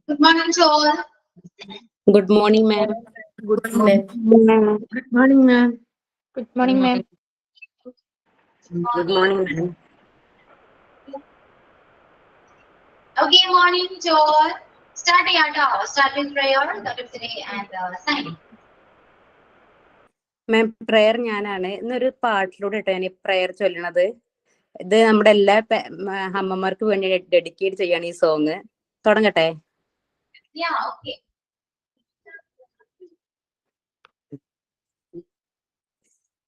Good morning to all. Good morning, ma'am. Good morning, ma'am. Good morning, ma'am. Good morning, ma'am. Good morning, ma'am. Okay, morning to all. Start with prayer, today and signing. Ma'am prayer ഞാനാണ് ഇന്നൊരു പാട്ടിലൂടെ ഇട്ടോ ഞാൻ prayer ചൊല്ലണത്. ഇത് നമ്മുടെ എല്ലാ അമ്മമാർക്ക് വേണ്ടി ഡെഡിക്കേറ്റ് ചെയ്യാണ് ഈ സോങ്. തുടങ്ങട്ടെ? Yeah, okay.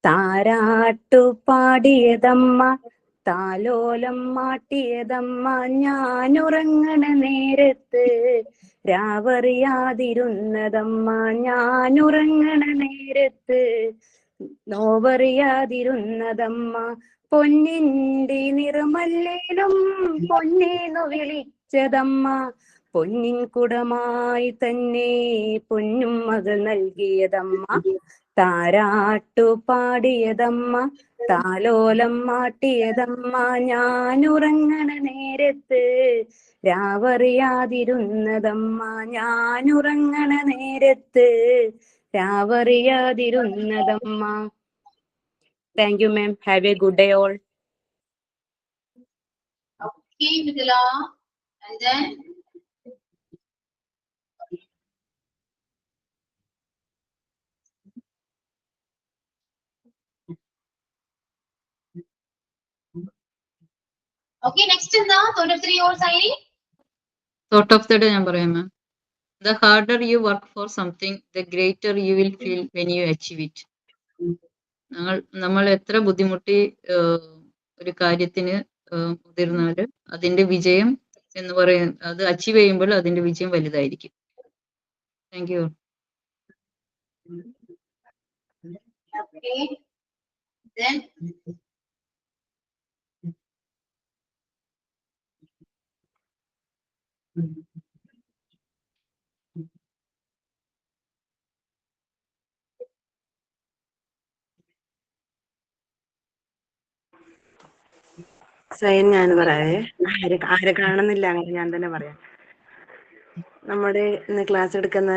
താരാട്ടു പാടിയതമ്മ, താലോലം മാട്ടിയതമ്മ, ഞാനുറങ്ങണ നേരത്ത് രാവറിയാതിരുന്നതമ്മ, ഞാനുറങ്ങണ നേരത്ത് നോവറിയാതിരുന്നതമ്മ, പൊന്നിൻ്റെ നിറമല്ലേലും പൊന്നേന്നു വിളിച്ചതമ്മ, പൊന്നിൻ കുടമായി തന്നെ പൊന്നും മകൾ നൽകിയതമ്മ, താരാട്ടു പാടിയതമ്മ, താലോലം മാട്ടിയതമ്മ, ഞാനുറങ്ങണ നേരത്ത് രാവറിയാതിരുന്നതമ്മ, ഞാനുറങ്ങണ നേരത്ത് രാവറിയാതിരുന്നതമ്മ. Thank you ma'am. Have a good day all. Okay, Vidula. And then okay, next in the thought of 3 or signing. Thought of the day ഞാൻ പറയാം മാം. The harder you work for something, the greater you will feel when you achieve it. നമ്മൾ എത്ര ബുദ്ധിമുട്ടി ഒരു കാര്യത്തിന് മുതിർന്നാൽ അതിന്റെ വിജയം എന്ന് പറയുന്നത്, അത് അച്ചീവ് ചെയ്യുമ്പോൾ അതിന്റെ വിജയം വലുതായിരിക്കും. Thank you. Okay. Then sign ഞാൻ പറയാവേ. ആരെ കാണുന്നില്ല, അങ്ങനെ ഞാൻ തന്നെ പറയാം. നമ്മുടെ ഇന്ന് ക്ലാസ് എടുക്കുന്ന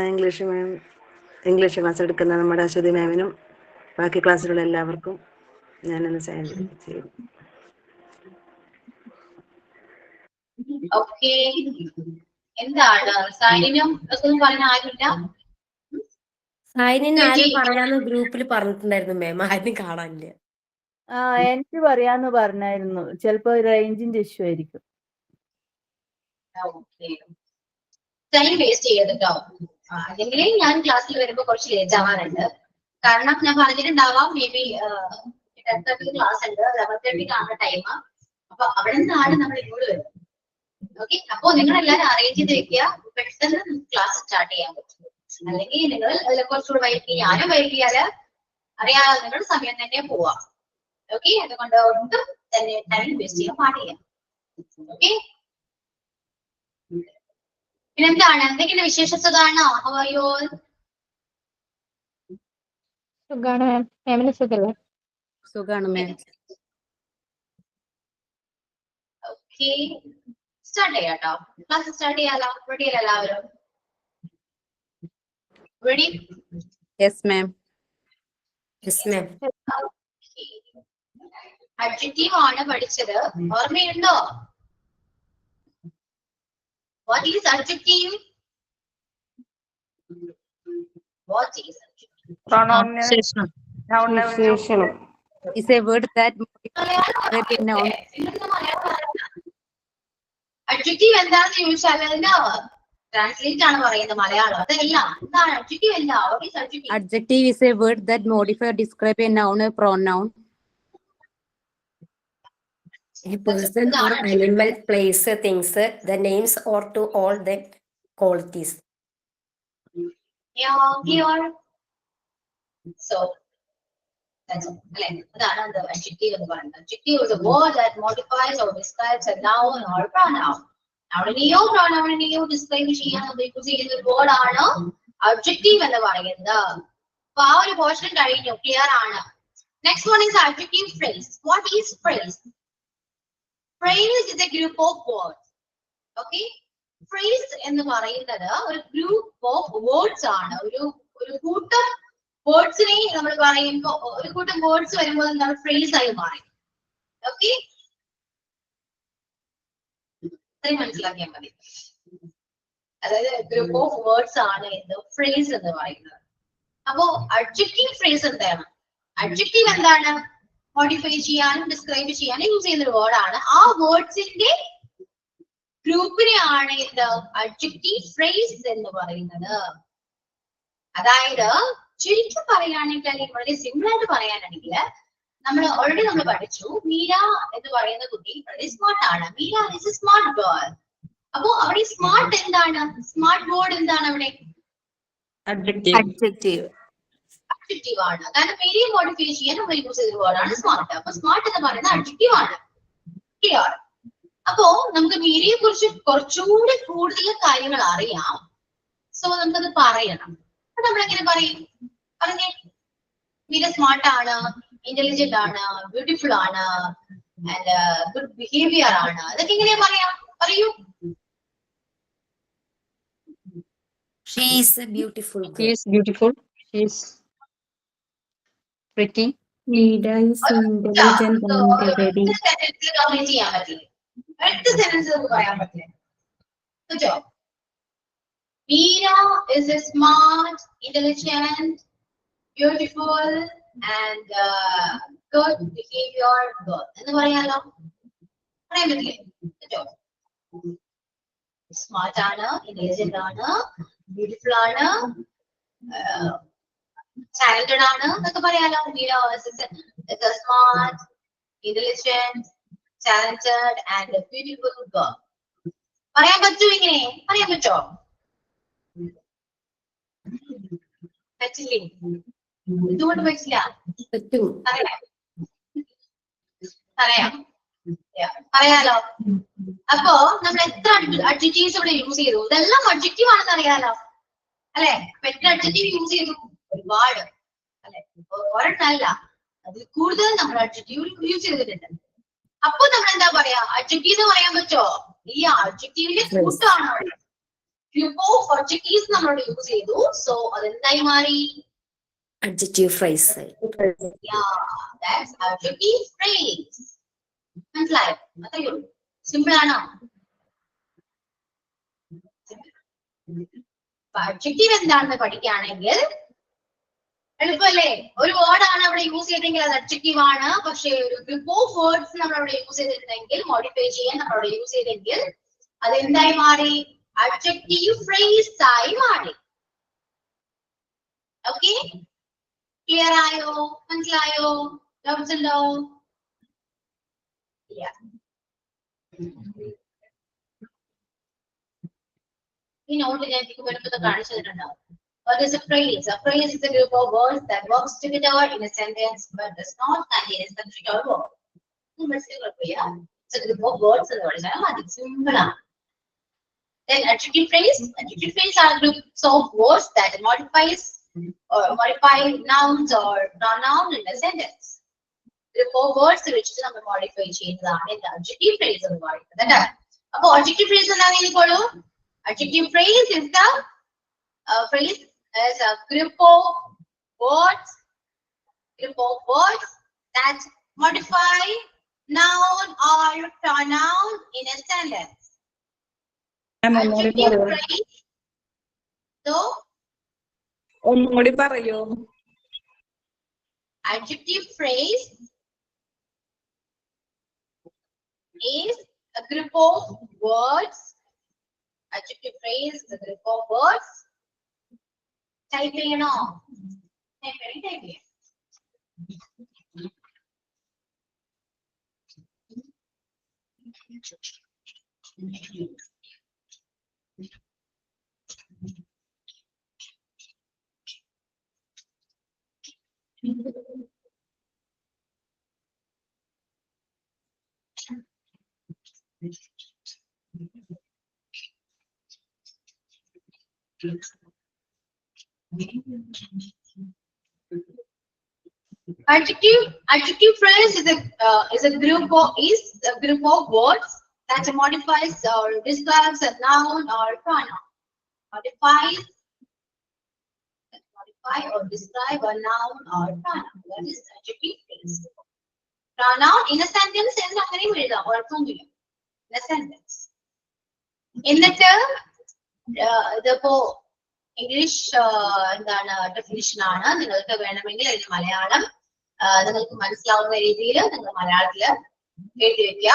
ഇംഗ്ലീഷ് ക്ലാസ് എടുക്കുന്ന നമ്മുടെ അശ്വതി മാമിനും ബാക്കി ക്ലാസ്സിലുള്ള എല്ലാവർക്കും ഞാനൊന്ന് സൈൻ ചെയ്യും. okay. എന്താണ് സൈനിനും ഒക്കെ പറഞ്ഞ ആരുമില്ല? സൈനിന് ആരും പറയാന്ന് ഗ്രൂപ്പിൽ പറഞ്ഞിട്ടുണ്ടായിരുന്നു മാം, ആരും കാണാനില്ല. എനിക്ക് പറയാന്ന് പറഞ്ഞായിരുന്നു, ചിലപ്പോ റേഞ്ചിന്റെ ഇഷ്യൂ ആയിരിക്കും. ടൈം വേസ്റ്റ് ചെയ്തിട്ടോ, അല്ലെങ്കിൽ ഞാൻ ക്ലാസ്സിൽ വരുമ്പോ കുറച്ച് ലേറ്റ് ആവാറുണ്ട്. കാരണം ഞാൻ പറഞ്ഞിട്ടുണ്ടാവാം, മേ ബി 10:30 ക്ലാസ് ഉണ്ട്, 11:30 ആണ് ടൈം. അപ്പൊ അവിടെ നിന്നാണ് നമ്മൾ ഇങ്ങോട്ട് വരുന്നത്. ഓക്കെ, അപ്പൊ നിങ്ങൾ എല്ലാവരും അറേഞ്ച് ചെയ്ത് വെക്കുക, പെട്ടെന്ന് ക്ലാസ് സ്റ്റാർട്ട് ചെയ്യാൻ പറ്റും. അല്ലെങ്കിൽ നിങ്ങൾ കുറച്ചുകൂടെ വൈകി, ഞാനും വൈകിയാല് അറിയാതെ നിങ്ങളുടെ സമയം തന്നെ പോവാം. ഓക്കെ, അതുകൊണ്ട് ഒട്ടും തന്നെ ടൈം വേസ്റ്റ് ചെയ്യാൻ പാടില്ല. ഓക്കെ, പിന്നെന്താണ്, എന്തെങ്കിലും വിശേഷ സുഖാണോ? How are you all? സുഖാണ് മാം. മാമിന് സുഖല്ലേ? സുഖാണ് മാം. ഓക്കെ, സ്റ്റാർട്ട് ചെയ്യാം കേട്ടോ. ക്ലാസ് സ്റ്റാർട്ട് ചെയ്യാലോ? റെഡി അല്ല എല്ലാവരും? Ready? Yes ma'am. Yes ma'am. Adjective ആണ് പഠിച്ചത്, ഓർമ്മയുണ്ടോ? What is adjective? What is adjective? വിശേഷണം. Is a word that modifies a noun. Adjective എന്താണെന്ന് ചോദിച്ചാൽ അതിന്റെ ട്രാൻസ്ലേറ്റ് ആണ് പറയുന്നത്, മലയാളം അതല്ല. എന്താണ് adjective? എന്താ? What is adjective? Adjective is a word that modifies or describes a noun or pronoun. A person or animal, place, things, the names or to all the qualities. Yeah, clear. So that's all. അതാണ് adjective എന്ന് പറയുന്നത്. Adjective is a word that modifies or describes a noun or pronoun. Noun-നെയോ pronoun-നെയോ describe ചെയ്യാൻ ഉപയോഗിക്കുന്ന ഒരു word ആണ് adjective എന്ന് പറയുന്നത്. അപ്പൊ ആ ഒരു പോർഷൻ കഴിഞ്ഞു, ക്ലിയർ ആണ്. Next one is adjective phrase. What is phrase? Phrase is a group of words okay. Phrase എന്ന് പറയുന്നത് ഒരു ഗ്രൂപ്പ് ഓഫ് വേർഡ്സ് ആണ്. ഒരു കൂട്ടം വേർഡ്സിനെ നമ്മൾ പറയുമ്പോൾ ഒരു കൂട്ടം വേർഡ്സ് വരുമ്പോൾ നമ്മൾ ഫ്രേസ് ആയി മാറി. ഓക്കെ, അത്രയും മനസ്സിലാക്കിയാൽ മതി. അതായത് ഗ്രൂപ്പ് ഓഫ് വേർഡ്സ് ആണ് എന്ത് ഫ്രേസ് എന്ന് പറയുന്നത്. അപ്പോ അഡ്ജക്റ്റീവ് ഫ്രേസ് എന്താണ്? അഡ്ജക്റ്റീവ് എന്താണ്? മോഡിഫൈ ചെയ്യാനും ഡിസ്ക്രൈബ് ചെയ്യാനും യൂസ് ചെയ്യുന്ന ഒരു വേർഡാണ്. ആ വേർഡ്സിന്റെ ഗ്രൂപ്പിനെയാണ് എന്ത് അഡ്ജക്റ്റീവ് ഫ്രേസ് എന്ന് പറയുന്നത്. അതായത് ചുരുക്കി പറയുകയാണെങ്കിൽ, അല്ലെങ്കിൽ വളരെ സിമ്പിൾ ആയിട്ട് പറയാനാണെങ്കിൽ, നമ്മൾ ഓൾറെഡി നമ്മൾ പഠിച്ചു, മീര എന്ന് പറയുന്ന കുട്ടി വളരെ സ്മാർട്ട് ആണ്. Meera is A smart girl. അപ്പോ അവിടെ സ്മാർട്ട് എന്താണ്? സ്മാർട്ട് വേർഡ് എന്താണ് അവിടെ? Adjective. അഡ്ജക്റ്റീവ് ആണ്. കാരണം മീരയെ മോഡിഫൈ ചെയ്യാൻ നമ്മൾ യൂസ് ചെയ്ത വേർഡാണ് സ്മാർട്ട്. അപ്പൊ സ്മാർട്ട് എന്ന് പറയുന്നത് അഡ്ജക്റ്റീവ് ആണ്. ക്ലിയർ? അപ്പോ നമുക്ക് മീരയെ കുറിച്ച് കുറച്ചുകൂടി കൂടുതൽ കാര്യങ്ങൾ അറിയാം. സോ നമുക്കത് പറയണം. അപ്പൊ നമ്മൾ എങ്ങനെ പറയും? പറഞ്ഞേ. മീര സ്മാർട്ട് ആണ്, ഇന്റലിജന്റ് ആണ്, ബ്യൂട്ടിഫുൾ ആണ്, ആൻഡ് ഗുഡ് ബിഹേവിയർ ആണ്. അതൊക്കെ എങ്ങനെയാ പറയാം? പറയൂ. She is a beautiful She girl. is beautiful. She is pretty. Mira is intelligent and very. സെന്റൻസിൽ കംപ്ലീറ്റ് ചെയ്യാൻ പറ്റില്ല. അടുത്ത സെന്റൻസ് നമുക്ക് പറയാൻ പറ്റില്ല. കേട്ടോ? Meera is a smart, intelligent, beautiful and good behavior girl എന്ന് പറയാലോ? പറയാൻ പറ്റില്ലേ? കേട്ടോ? സ്മാർട്ട് ആണ്, ഇന്റലിജന്റ് ആണ്, ബ്യൂട്ടിഫുൾ ആണ്, ടാലന്റഡ് ആണ് എന്നൊക്കെ പറയാലോ. Meera smart, intelligent, talented and a beautiful girl. പറയാൻ പറ്റൂ? ഇങ്ങനെ പറയാൻ പറ്റോ? പറ്റില്ലേ? എന്തുകൊണ്ട് പറ്റില്ല? പറ്റും. പറയാം. പറയാലോ. അപ്പോ നമ്മൾ എത്ര അഡ്ജക്റ്റീവ്സ് ഇവിടെ യൂസ് ചെയ്തു? ഇതെല്ലാം അഡ്ജക്റ്റീവ് ആണെന്ന് അറിയാലോ അല്ലെ? അപ്പൊ എത്ര അഡ്ജക്റ്റീവ് യൂസ് ചെയ്തു? ഒരുപാട് അല്ലെ? ഒരെണ്ണല്ല, അതിൽ കൂടുതൽ നമ്മൾ അഡ്ജക്റ്റീവ് യൂസ് ചെയ്തിട്ടുണ്ട്. അപ്പൊ നമ്മൾ എന്താ പറയാ? അഡ്ജക്റ്റീവ് എന്ന് പറയാൻ പറ്റോ? ഈ അഡ്ജക്റ്റീവിന്റെ കൂട്ടാണ് അവിടെ. ഗ്രൂപ്പ് ഓഫ് അഡ്ജക്റ്റീവ്സ് നമ്മളോട് യൂസ് ചെയ്തു. സോ അതെന്തായി മാറി? Adjective phrase. Adjective phrase. മനസ്സിലായോ? അത്രയേ ഉള്ളൂ. സിമ്പിൾ ആണോ? അഡ്ജക്റ്റീവ് എന്താണെന്ന് പഠിക്കുകയാണെങ്കിൽ എളുപ്പമല്ലേ? ഒരു വേർഡ് ആണ് അവിടെ യൂസ് ചെയ്തെങ്കിൽ അത് അഡ്ജക്റ്റീവ് ആണ്. പക്ഷേ ഒരു ഗ്രൂപ്പ് ഓഫ് വേർഡ്സ് നമ്മൾ അവിടെ യൂസ് ചെയ്തിട്ടുണ്ടെങ്കിൽ, മോഡിഫൈ ചെയ്യാൻ നമ്മൾ അവിടെ യൂസ് ചെയ്തെങ്കിൽ അത് എന്തായി മാറി? അഡ്ജക്റ്റീവ് ഫ്രേസ് ആയി മാറി. ഓക്കെ, ക്ലിയർ ആയോ? മനസ്സിലായോ? ഡൗട്ട്സ് ഉണ്ടോ? ഈ നോട്ട് ഞാൻ എനിക്ക് വരുമ്പോൾ കാണിച്ചു തന്നിട്ടുണ്ടാവും. What is a phrase? A phrase is a group of words that works together in a sentence but does not contain a subject or verb. It's a group of words എന്ന് പറഞ്ഞാൽ അത് simple ആണ്. Then adjective phrase. Adjective phrase are groups of words that modify nouns or pronoun in a sentence. Group of words വെച്ചിട്ട് നമ്മൾ modify ചെയ്യുന്നതാണ് എന്താ adjective phrase എന്ന് പറയുന്നത്. അപ്പൊ adjective phrase എന്താണ് ഇനിക്കോളൂ? Adjective phrase is the phrase as a group of words that modify noun or pronoun in a sentence. Adjective phrase. So, ഒന്നുകൂടി പറയോ? adjective phrase is a group of words. Adjective phrase is a group of words. Type ചെയ്യണോ? type ചെയ്യാം. Adjective phrase is a group of words that modifies or describes a noun or pronoun. Modify or describe a noun or pronoun. That is adjective phrase. Pronoun in a sentence എന്ന് അങ്ങനെയും എഴുതാം, കുഴപ്പമൊന്നുമില്ല. In a sentence. എന്നിട്ട് ഇതിപ്പോ English എന്താണ് definition ആണ്. നിങ്ങൾക്ക് വേണമെങ്കിൽ അതിന് മലയാളം നിങ്ങൾക്ക് മനസ്സിലാവുന്ന രീതിയിൽ നിങ്ങൾ മലയാളത്തിൽ എഴുതി വെക്കുക.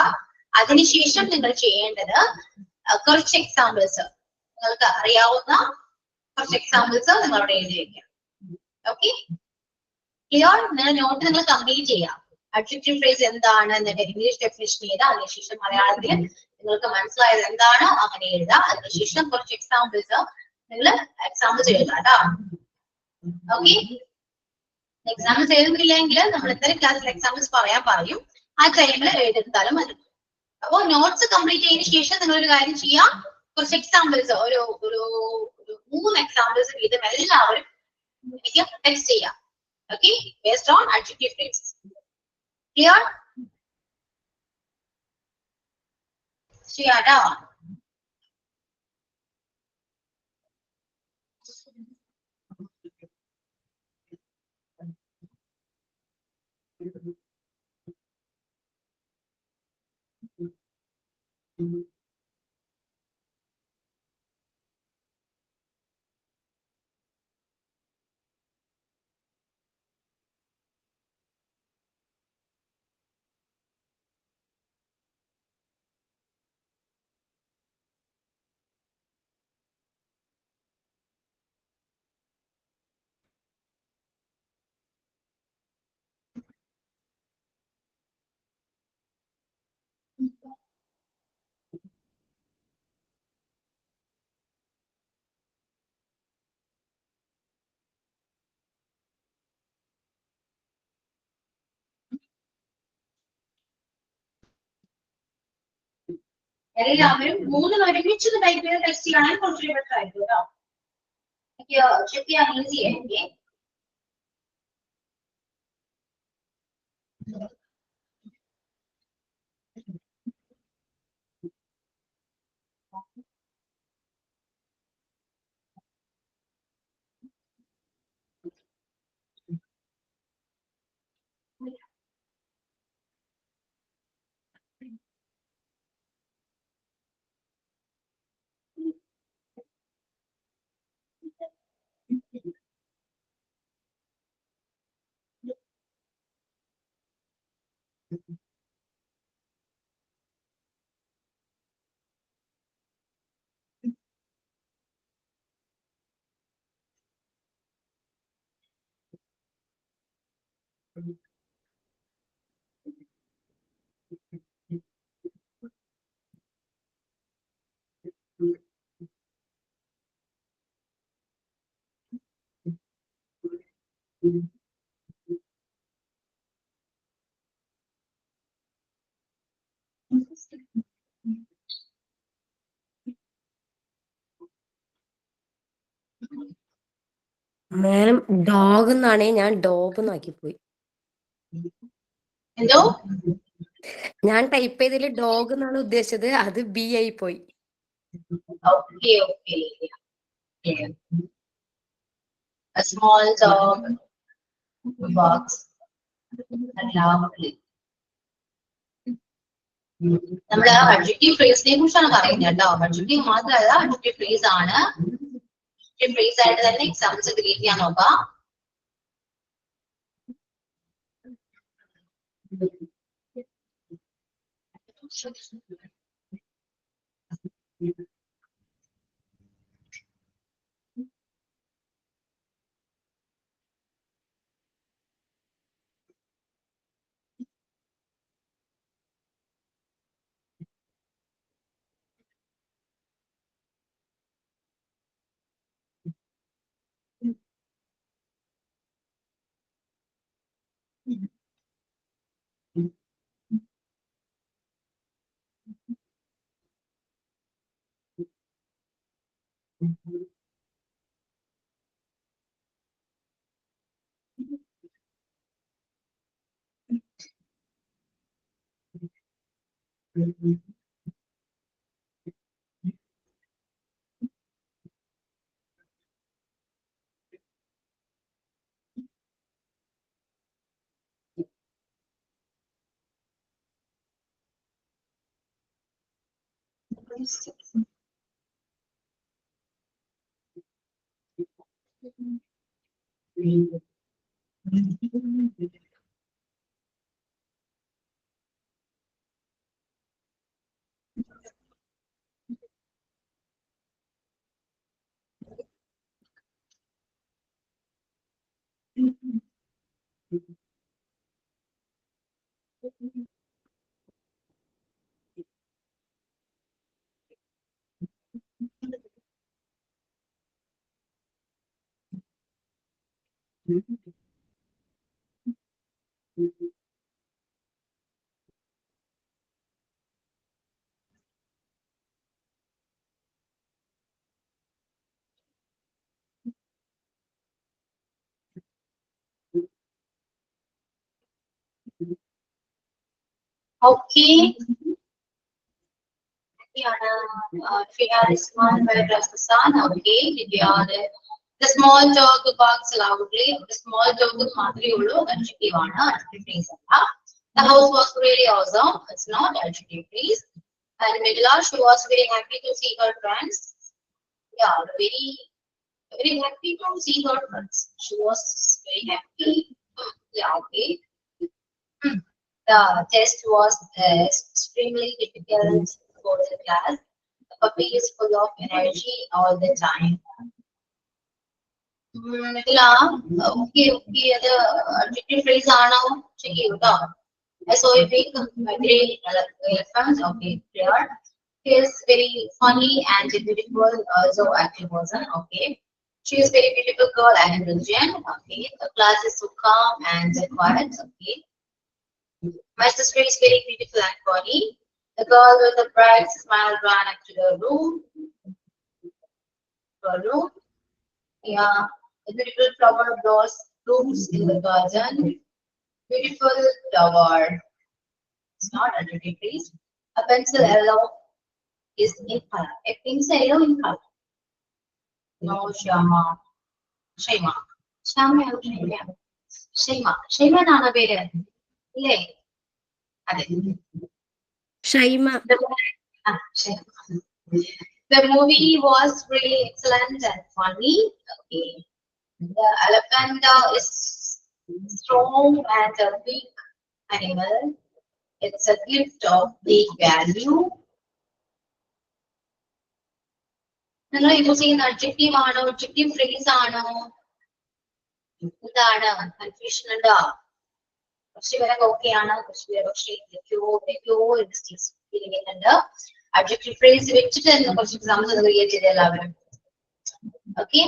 അതിനുശേഷം നിങ്ങൾ ചെയ്യേണ്ടത് കുറച്ച് എക്സാമ്പിൾസ്, നിങ്ങൾക്ക് അറിയാവുന്ന കുറച്ച് എക്സാമ്പിൾസ് നിങ്ങളവിടെ എഴുതി വെക്കുക. Okay, clear? നിങ്ങൾ നോട്ട് നിങ്ങൾ കംപ്ലീറ്റ് ചെയ്യാം. അഡ്ജക്റ്റീവ് ഫ്രേസ് എന്താണ് എന്നിട്ട് ഇംഗ്ലീഷ് ഡെഫിനിഷൻ ചെയ്താൽ അതിനുശേഷം മലയാളത്തിൽ നിങ്ങൾക്ക് മനസ്സിലായത് എന്താണോ അങ്ങനെ എഴുതാം. അതിനുശേഷം കുറച്ച് എക്സാമ്പിൾസ് നിങ്ങൾ എക്സാമ്പിൾസ് എഴുതാം കേട്ടോ. ഓക്കെ, എക്സാമ്പിൾസ് എഴുതുന്നില്ലെങ്കിൽ നമ്മൾ എന്തായാലും ക്ലാസ്സിൽ എക്സാമ്പിൾസ് പറയാൻ പറയും. ആ ടൈമിൽ എഴുതിയെടുത്താലും മതി. അപ്പോ നോട്ട്സ് കംപ്ലീറ്റ് ചെയ്തതിനു ശേഷം നിങ്ങൾ ഒരു കാര്യം ചെയ്യാം, കുറച്ച് എക്സാമ്പിൾസ് ഒരു 3 എക്സാമ്പിൾസ് വീതം എല്ലാവരും എനിക്ക് ടെക്സ്റ്റ് ചെയ്യാം. Okay, based on adjective phrases. Clear? ചെയ്യാട്ടോ. എല്ലാവരും 3 ഒരുമിച്ച് ടൈപ്പ് ചെയ്ത് ടെക്സ്റ്റ് ചെയ്യുകയാണെങ്കിൽ കുറച്ചുകൂടി ബെറ്റർ ആയിരിക്കും കേട്ടോ. എനിക്ക് ചെക്ക് ചെയ്യാൻ ഈസി ആയിരിക്കും. മാം ഡോഗ് എന്നാണേ ഞാൻ ഡോഗ് എന്നാക്കിപ്പോയി. എന്തോ ഞാൻ ടൈപ്പ് ചെയ്തതിൽ ഡോഗ് എന്നാണ് ഉദ്ദേശിച്ചത്, അത് ബി ആയി പോയി. Okay okay. A small dog barks loudly. നമ്മള് അഡ്ജക്റ്റീവ് ഫ്രേസിനെ കുറിച്ചാണ് പറയുന്നത് കേട്ടോ. അഡ്ജക്റ്റീവ് മാത്രമല്ല, അഡ്ജക്റ്റീവ് ഫ്രേസ് ആണ്. അഡ്ജക്റ്റീവ് ഫ്രേസ് ആയിട്ട് തന്നെ എക്സാമ്പിൾസ് ക്രിയേറ്റ് ചെയ്യാൻ നോക്കാം. Okay. Shreya Isman, where does the sun? Okay. The small dog barks loudly. The small dog Madri Ulu, adjective please. The house was really awesome. It's not adjective, please. And Midla, she was very happy to see her friends. Yeah, very happy to see her friends. She was very happy. Yeah, okay. The test was extremely difficult for the class. The puppy is full of energy all the time. Okay, the adjective phrase are now checking it out. I saw a big migratory elephant. Okay, clear. He is very funny and beautiful, so active person. Okay. She is very beautiful girl and intelligent. Okay. The class is so calm and quiet. Okay. My sister is very beautiful and funny. The girl with the bright smile ran up to the room. Yeah. The beautiful flower blooms in the garden. Beautiful flower. It's not adjective, please. A pencil yellow is in color. A pencil yellow in color. No, Shama. Shema. Shema. Shema എന്നാണ് പേര് ഇല്ലേ അതെ Shaima. The movie was really excellent and funny. Okay. The elephant is strong and a big animal. It's a gift of big value. നിങ്ങൾ use ചെയ്യുന്ന adjective ആണോ adjective phrase ആണോ എന്താണ് confusion ഉണ്ടോ കുറച്ച് പേരൊക്കെ ഓക്കെ ആണ് കുറച്ച് പേര് പക്ഷേ ചെയ്യുന്നുണ്ട് adjective phrase വെച്ചിട്ട് തന്നെ കുറച്ച് എക്സാമ്പിൾസ് ക്രിയേറ്റ് ചെയ്ത് എല്ലാവരും ഓക്കെ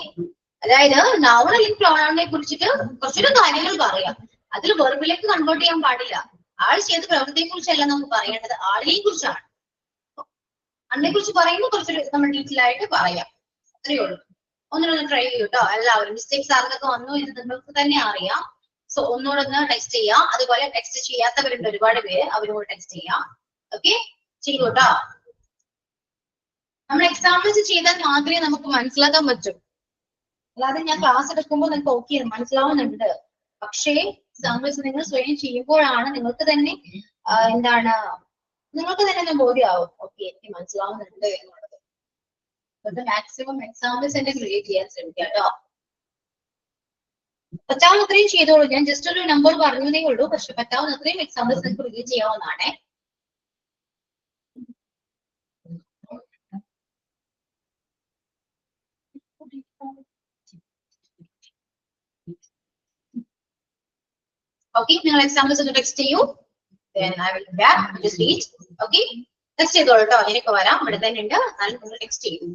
അതായത് നൗൺ അല്ലെങ്കിൽ പ്രോണൗണിനെ കുറിച്ചിട്ട് കുറച്ചുകൂടെ കാര്യങ്ങൾ പറയാം അതിൽ വെർബിലേക്ക് കൺവേർട്ട് ചെയ്യാൻ പാടില്ല ആൾ ചെയ്ത പ്രവൃത്തിയെ കുറിച്ചല്ല നമുക്ക് പറയേണ്ടത് ആളിനെ കുറിച്ചാണ് അതിനെ കുറിച്ച് പറയുമ്പോൾ കുറച്ചൊരു നമ്മൾ ഡീറ്റെയിൽ ആയിട്ട് പറയാം അത്രയേ ഉള്ളൂ ഒന്നുകൂടെ ട്രൈ ചെയ്യൂ കേട്ടോ എല്ലാവരും മിസ്റ്റേക്സ് ആർക്കൊക്കെ വന്നു എന്ന് നിങ്ങൾക്ക് തന്നെ അറിയാം സോ ഒന്നുകൂടെ ഒന്ന് ടെക്സ്റ്റ് ചെയ്യാം അതുപോലെ ടെക്സ്റ്റ് ചെയ്യാത്തവരുണ്ട് ഒരുപാട് പേര് അവരോട് ടെക്സ്റ്റ് ചെയ്യാം ഓക്കെ ചെയ്യൂ കേട്ടോ നമ്മൾ എക്സാമ്പിൾസ് ചെയ്താൽ മാത്രമേ നമുക്ക് മനസ്സിലാക്കാൻ പറ്റൂ അല്ലാതെ ഞാൻ ക്ലാസ് എടുക്കുമ്പോൾ നിങ്ങൾക്ക് ഓക്കെ മനസ്സിലാവുന്നുണ്ട് പക്ഷേ എക്സാമ്പിൾസ് നിങ്ങൾ സ്വയം ചെയ്യുമ്പോഴാണ് നിങ്ങൾക്ക് തന്നെ എന്താണ് നിങ്ങൾക്ക് തന്നെ ബോധ്യമാവും ഓക്കെ എനിക്ക് മനസ്സിലാവുന്നുണ്ട് എന്നുള്ളത് അത് മാക്സിമം എക്സാമ്പിൾസ് തന്നെ ക്രിയേറ്റ് ചെയ്യാൻ ശ്രമിക്കുക കേട്ടോ പറ്റാവുന്ന അത്രയും ചെയ്തോളൂ ഞാൻ ജസ്റ്റ് ഒരു നമ്പർ പറഞ്ഞതേ ഉള്ളൂ പക്ഷെ പറ്റാവുന്ന അത്രയും എക്സാമ്പിൾസ് നിങ്ങൾക്ക് ക്രിയേറ്റ് ചെയ്യാവുന്നതാണേ ഓക്കെ നിങ്ങൾ എക്സാമ്പിൾസ് ഒന്ന് ടെക്സ്റ്റ് ചെയ്യൂ then I will be back just read okay text ചെയ്തോളൂ കേട്ടോ ഞാനൊക്കെ വരാം ഇവിടെ തന്നെ ഉണ്ട് എന്നാലും നിങ്ങൾ ടെക്സ്റ്റ് ചെയ്യൂ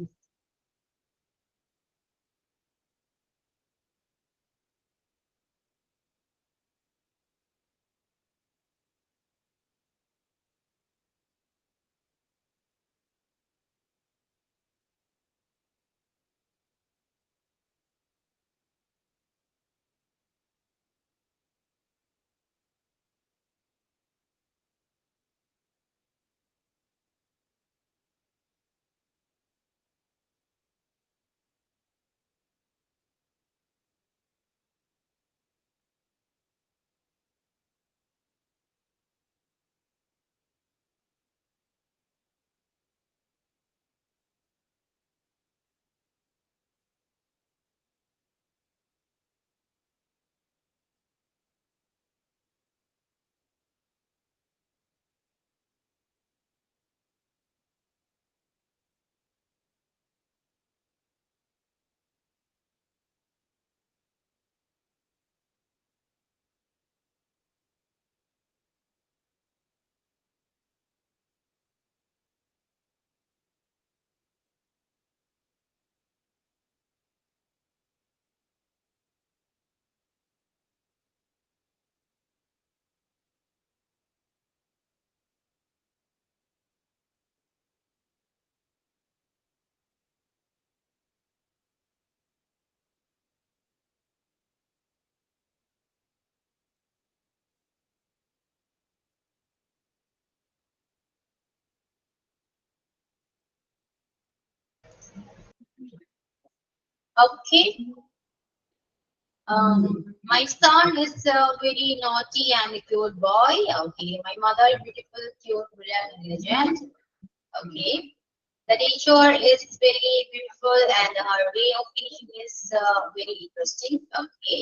Okay. My son is a very naughty and cute boy. Okay. My mother is beautiful, cute, brilliant, intelligent. Okay. The teacher is very beautiful and her way of teaching is very interesting. Okay.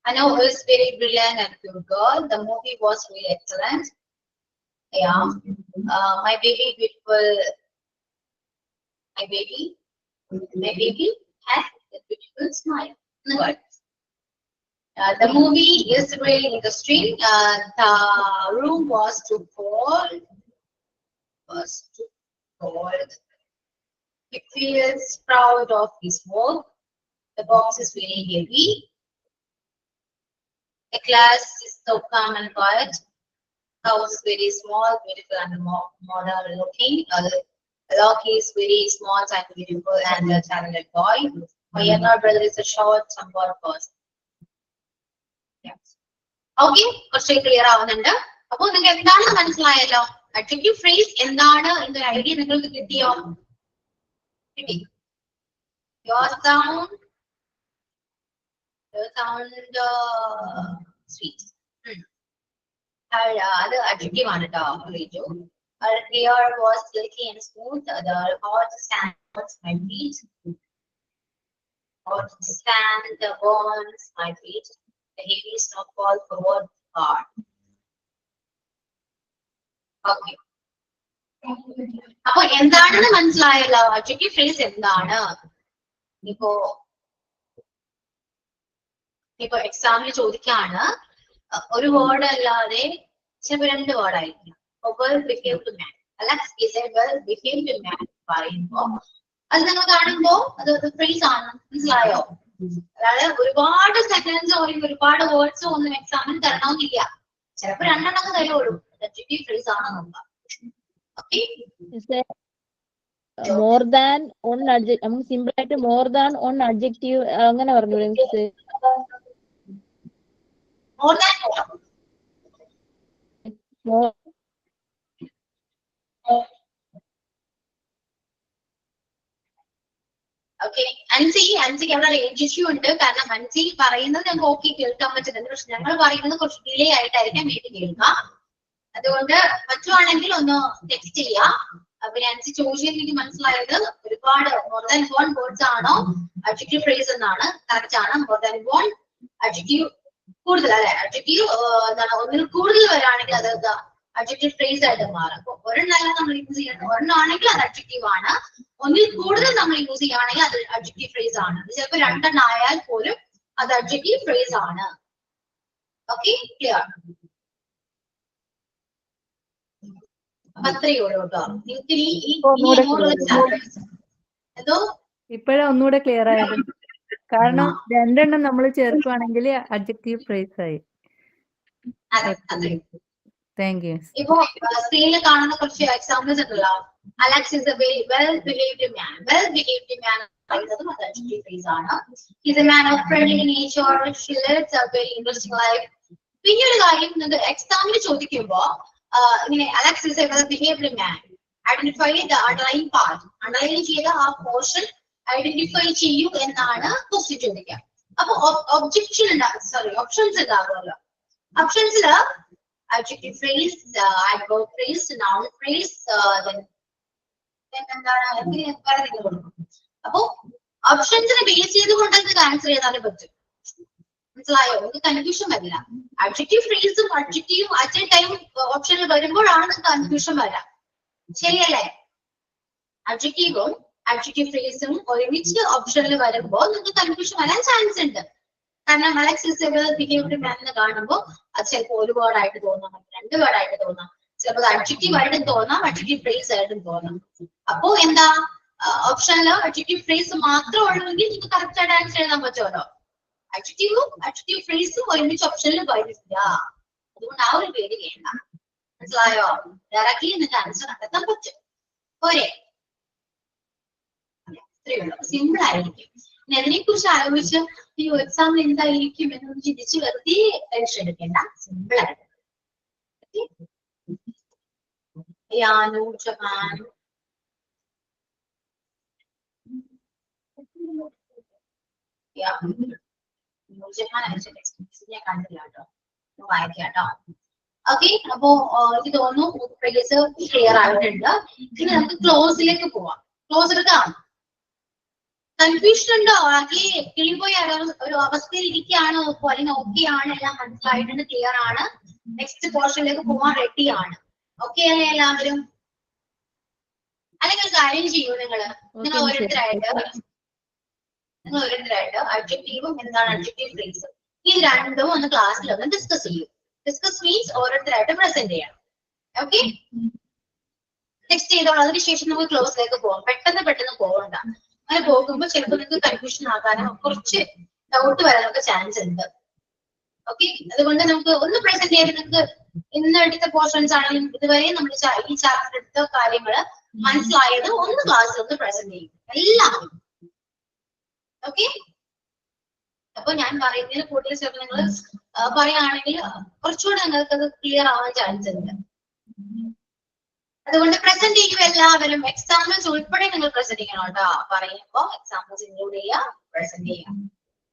Anu is very brilliant and cute girl. The movie was really excellent. Yeah. My baby beautiful. My baby has a beautiful smile. Good. The movie is really interesting. The room was too cold. He feels proud of his work. The box is very heavy. The class is so calm and quiet. House is very small, beautiful and modern looking. Loki is very small and beautiful and a talented boy. My younger brother is a short, somewhat person. Okay കുറച്ച് clear ആവുന്നുണ്ട്. അപ്പൊ നിങ്ങൾക്ക് എന്താണെന്ന് മനസ്സിലായല്ലോ. Adjective phrase എന്താണ് എന്നൊരു idea നിങ്ങൾക്ക് കിട്ടിയോ? കിട്ടി. Your sound sweet. അത് അഡ്ജക്റ്റീവ് ആണ് കേട്ടോ. അറിയിച്ചു. Her hair was silky and smooth. The hot sand burns my feet. Hot sand burns my feet. The heavy snowfall forward hard. Okay. അപ്പൊ എന്താണെന്ന് മനസ്സിലായല്ലോ. അഡ്ജക്റ്റീവ് ഫ്രേസ് എന്താണ്? ഇപ്പോ എക്സാമിന് ചോദിക്കാണ് ഒരു വേർഡ് അല്ലാതെ ചിലപ്പോ 2 വേർഡ് ആയിരിക്കും. Behave to man. Alex is a well behaved man പറയുമ്പോ അത് നിങ്ങൾ കാണുമ്പോ അത് ഫ്രേസ് ആണ്. മനസ്സിലായോ? അതായത് ഒരുപാട് സെന്റൻസ് ഒരുപാട് വേർഡ്സ് ഒന്നും എക്സാമിന് തരണമെന്നില്ല. ചിലപ്പോ 2 എണ്ണം തരുള്ളൂ. അഡ്ജക്റ്റീവ് ഫ്രേസ് ആണ് നോക്കാം. Okay. More than on adjective നമുക്ക് സിമ്പിൾ ആയിട്ട് മോർ ദാൻ ഓൺ അഡ്ജക്റ്റീവ് അങ്ങനെ പറഞ്ഞു. More than okay. അൻസിക്ക് അവിടെ റേഞ്ച് ഇഷ്യൂ ഉണ്ട്. കാരണം അൻസി പറയുന്നത് ഞങ്ങൾക്ക് ഓക്കെ കേൾക്കാൻ പറ്റുന്നുണ്ട്. പക്ഷെ ഞങ്ങൾ പറയുന്നത് കുറച്ച് ഡിലേ ആയിട്ടായിരിക്കാം വീട്ടിൽ കേൾക്കുക. അതുകൊണ്ട് പറ്റുവാണെങ്കിൽ ഒന്ന് ടെക്സ്റ്റ് ചെയ്യാം. പിന്നെ അൻസി ചോദിച്ചത് എനിക്ക് മനസ്സിലായത് ഒരുപാട് മോർ ദാൻ 1 വേർഡ്സ് ആണോ അഡ്ജക്റ്റീവ് ഫ്രേസ് എന്നാണ്. കറക്റ്റ് ആണ്. മോർ ദാൻ 1 അഡ്ജക്റ്റീവ് കൂടുതൽ അല്ലെ. അഡ്ജക്റ്റീവ് എന്താണ് ഒന്നിൽ കൂടുതൽ വരാണെങ്കിൽ അത് അഡ്ജക്റ്റീവ് ഫ്രേസ് ആയിട്ട് മാറും. അപ്പൊ ഒരെണ്ണല്ല നമ്മൾ യൂസ് ചെയ്യണം. ഒരെണ്ണമാണെങ്കിൽ അത് അഡ്ജക്റ്റീവ് ആണ്. ഒന്നിൽ കൂടുതൽ നമ്മൾ യൂസ് ചെയ്യുകയാണെങ്കിൽ അത് അഡ്ജക്റ്റീവ് ഫ്രേസ് ആണ്. ചിലപ്പോൾ 2 എണ്ണം ആയാൽ പോലും അത് അഡ്ജക്റ്റീവ് ഫ്രേസ് ആണ്. Okay clear? അത്രയേ ഉള്ളൂ കേട്ടോ. എന്തോ ഇപ്പോഴാ ഒന്നുകൂടെ ക്ലിയർ ആയത്. കാരണം 2 എണ്ണം നമ്മൾ ചേർക്കുകയാണെങ്കിൽ അഡ്ജക്റ്റീവ് ഫ്രേസ് ആയി. അതെ അതെ. Thank you. ഇപ്പോ സ്ക്രീനിൽ കാണുന്ന കുറച്ച് എക്സാമ്പിൾസ് ഉണ്ടല്ലോ. Alex is a very well behaved man. Well behaved man പറയുന്നതും അത് അഡ്ജക്റ്റീവ് ഫ്രേസ് ആണ്. He's a man of friendly nature. She lives a very interesting life. പിന്നെ ഒരു കാര്യം നിങ്ങൾക്ക് എക്സാമിന് ചോദിക്കുമ്പോ ഇങ്ങനെ Alex is a well behaved man. Identify the underline part. Underline ചെയ്ത ആ പോർഷൻ ഐഡന്റിഫൈ ചെയ്യൂ എന്നാണ് ക്വസ്റ്റ്യൻ ചോദിക്കുക. അപ്പൊ ഒബ്ജക്ഷൻ ഉണ്ടാകും. സോറി ഓപ്ഷൻസ് ഉണ്ടാകുമല്ലോ. ഓപ്ഷൻസില് adjective phrase, adverb phrase, noun phrase, then എന്താണ് എങ്ങനെ പറയുന്നത് കൊടുക്കും. അപ്പൊ ഓപ്ഷൻസിനെ ബേസ് ചെയ്തുകൊണ്ട് നിങ്ങൾക്ക് ആൻസർ ചെയ്താലും പറ്റും. മനസ്സിലായോ? നിങ്ങൾക്ക് കൺഫ്യൂഷൻ വരില്ല. അഡ്ജക്റ്റീവ് ഫ്രേസും അഡ്ജക്റ്റീവും അറ്റ് എ ടൈം ഓപ്ഷനിൽ വരുമ്പോഴാണ് നിങ്ങൾക്ക് കൺഫ്യൂഷൻ വരാം. ശരിയല്ലേ? അഡ്ജക്റ്റീവും അഡ്ജക്റ്റീവ് ഫ്രേസും ഒരുമിച്ച് ഓപ്ഷനിൽ വരുമ്പോൾ നിങ്ങൾക്ക് കൺഫ്യൂഷൻ വരാൻ ചാൻസ് ഉണ്ട്. കാരണം Alex is a well behaved man എന്ന് കാണുമ്പോൾ അത് ചിലപ്പോൾ 1 വേർഡ് ആയിട്ട് തോന്നാം, 2 വേർഡ് ആയിട്ട് തോന്നാം, ചിലപ്പോൾ അഡ്ജക്റ്റീവ് ആയിട്ടും തോന്നാം, അഡ്ജക്റ്റീവ് ഫ്രേസ് ആയിട്ടും തോന്നാം. അപ്പോ എന്താ ഓപ്ഷനില് അഡ്ജക്റ്റീവ് ഫ്രേസ് മാത്രം ഉള്ളെങ്കിൽ നിങ്ങൾക്ക് കറക്റ്റ് ആയിട്ട് ആൻസർ എഴുതാൻ പറ്റുമല്ലോ. അഡ്ജക്റ്റീവും അഡ്ജക്റ്റീവ് ഫ്രേസും ഒരുമിച്ച് ഓപ്ഷനിൽ വരില്ല. അതുകൊണ്ട് ആ ഒരു പേര് വേണ്ട. മനസ്സിലായോ? ഡയറക്ട്ലി നിങ്ങൾക്ക് ആൻസർ കണ്ടെത്താൻ പറ്റും. പോരെ? ഇത്രയുള്ളൂ. സിമ്പിൾ ആയിരിക്കും. അതിനെ കുറിച്ച് ആലോചിച്ച് ഈ എക്സാം എന്തായിരിക്കും എന്നൊന്ന് ചിന്തിച്ച് വെറുതെ ടെൻഷൻ എടുക്കേണ്ട. സിമ്പിൾ ആയിട്ട്. ജപ്പാൻ നൂർജഹാൻ അയച്ച ടെക്സ്റ്റ് ഞാൻ കണ്ടില്ല കേട്ടോ, വായിക്കാം കേട്ടോ. ഓക്കെ, അപ്പോ എനിക്ക് തോന്നുന്നു പ്രൈസ് ക്ലിയർ ആയിട്ടുണ്ട്. ഇനി നമുക്ക് ക്ലോസിലേക്ക് പോവാം. ക്ലോസ് എടുക്കാം. കൺഫ്യൂഷൻ ഉണ്ടോ? ആകെ കിളിപോയി ഒരു അവസ്ഥയിൽ ഇരിക്കുകയാണ്, അല്ലെങ്കിൽ ഓക്കെ ആണ്, എല്ലാം മനസ്സിലായിട്ടുണ്ട്, ക്ലിയർ ആണ്, നെക്സ്റ്റ് പോർഷനിലേക്ക് പോവാൻ റെഡി ആണ്. ഓക്കെ അല്ലേ എല്ലാവരും? അല്ലെങ്കിൽ കാര്യം ചെയ്യൂ, നിങ്ങൾ ഓരോരുത്തരായിട്ട് അഡ്ജക്റ്റീവും എന്താണ് അഡ്ജക്റ്റീവ് ഫ്രേസ് ഇത് രണ്ടും ഒന്ന് ക്ലാസ്സിൽ ഒന്ന് ഡിസ്കസ് ചെയ്യൂ. ഡിസ്കസ് മീൻസ് ഓരോരുത്തരായിട്ട് പ്രസന്റ് ചെയ്യണം. ഓക്കെ, നെക്സ്റ്റ് ചെയ്തോളൂ. അതിനുശേഷം നമുക്ക് ക്ലോസിലേക്ക് പോകാം. പെട്ടെന്ന് പോകണ്ട. അങ്ങനെ പോകുമ്പോൾ ചിലപ്പോൾ നിങ്ങൾക്ക് കൺഫ്യൂഷൻ ആകാനും കുറച്ച് ഡൗട്ട് വരാനൊക്കെ ചാൻസ് ഉണ്ട്. ഓക്കെ, അതുകൊണ്ട് നമുക്ക് ഒന്ന് പ്രസന്റ് ചെയ്യാൻ, നിങ്ങൾക്ക് ഇന്ന് എടുത്ത പോർഷൻസ് ആണെങ്കിലും ഇതുവരെ നമ്മൾ ഈ ചാപ്റ്റർ എടുത്ത കാര്യങ്ങൾ മനസ്സിലായത് ഒന്ന് ക്ലാസ്സിൽ ഒന്ന് പ്രസന്റ് ചെയ്യും എല്ലാവരും. ഓക്കെ, അപ്പൊ ഞാൻ പറയുന്നതിന് കൂടുതൽ ചിലപ്പോൾ നിങ്ങൾ പറയുകയാണെങ്കിൽ കുറച്ചുകൂടെ നിങ്ങൾക്ക് അത് ക്ലിയർ ആവാൻ ചാൻസ് ഉണ്ട്. അതുകൊണ്ട് പ്രസന്റ് ചെയ്യും എല്ലാവരും. എക്സാമ്പിൾസ് ഉൾപ്പെടെ നിങ്ങൾ പ്രസന്റ് ചെയ്യണം കേട്ടോ. പറയുമ്പോ എക്സാമ്പിൾസ് ഇൻക്ലൂഡ് ചെയ്യുക, പ്രസന്റ് ചെയ്യുക.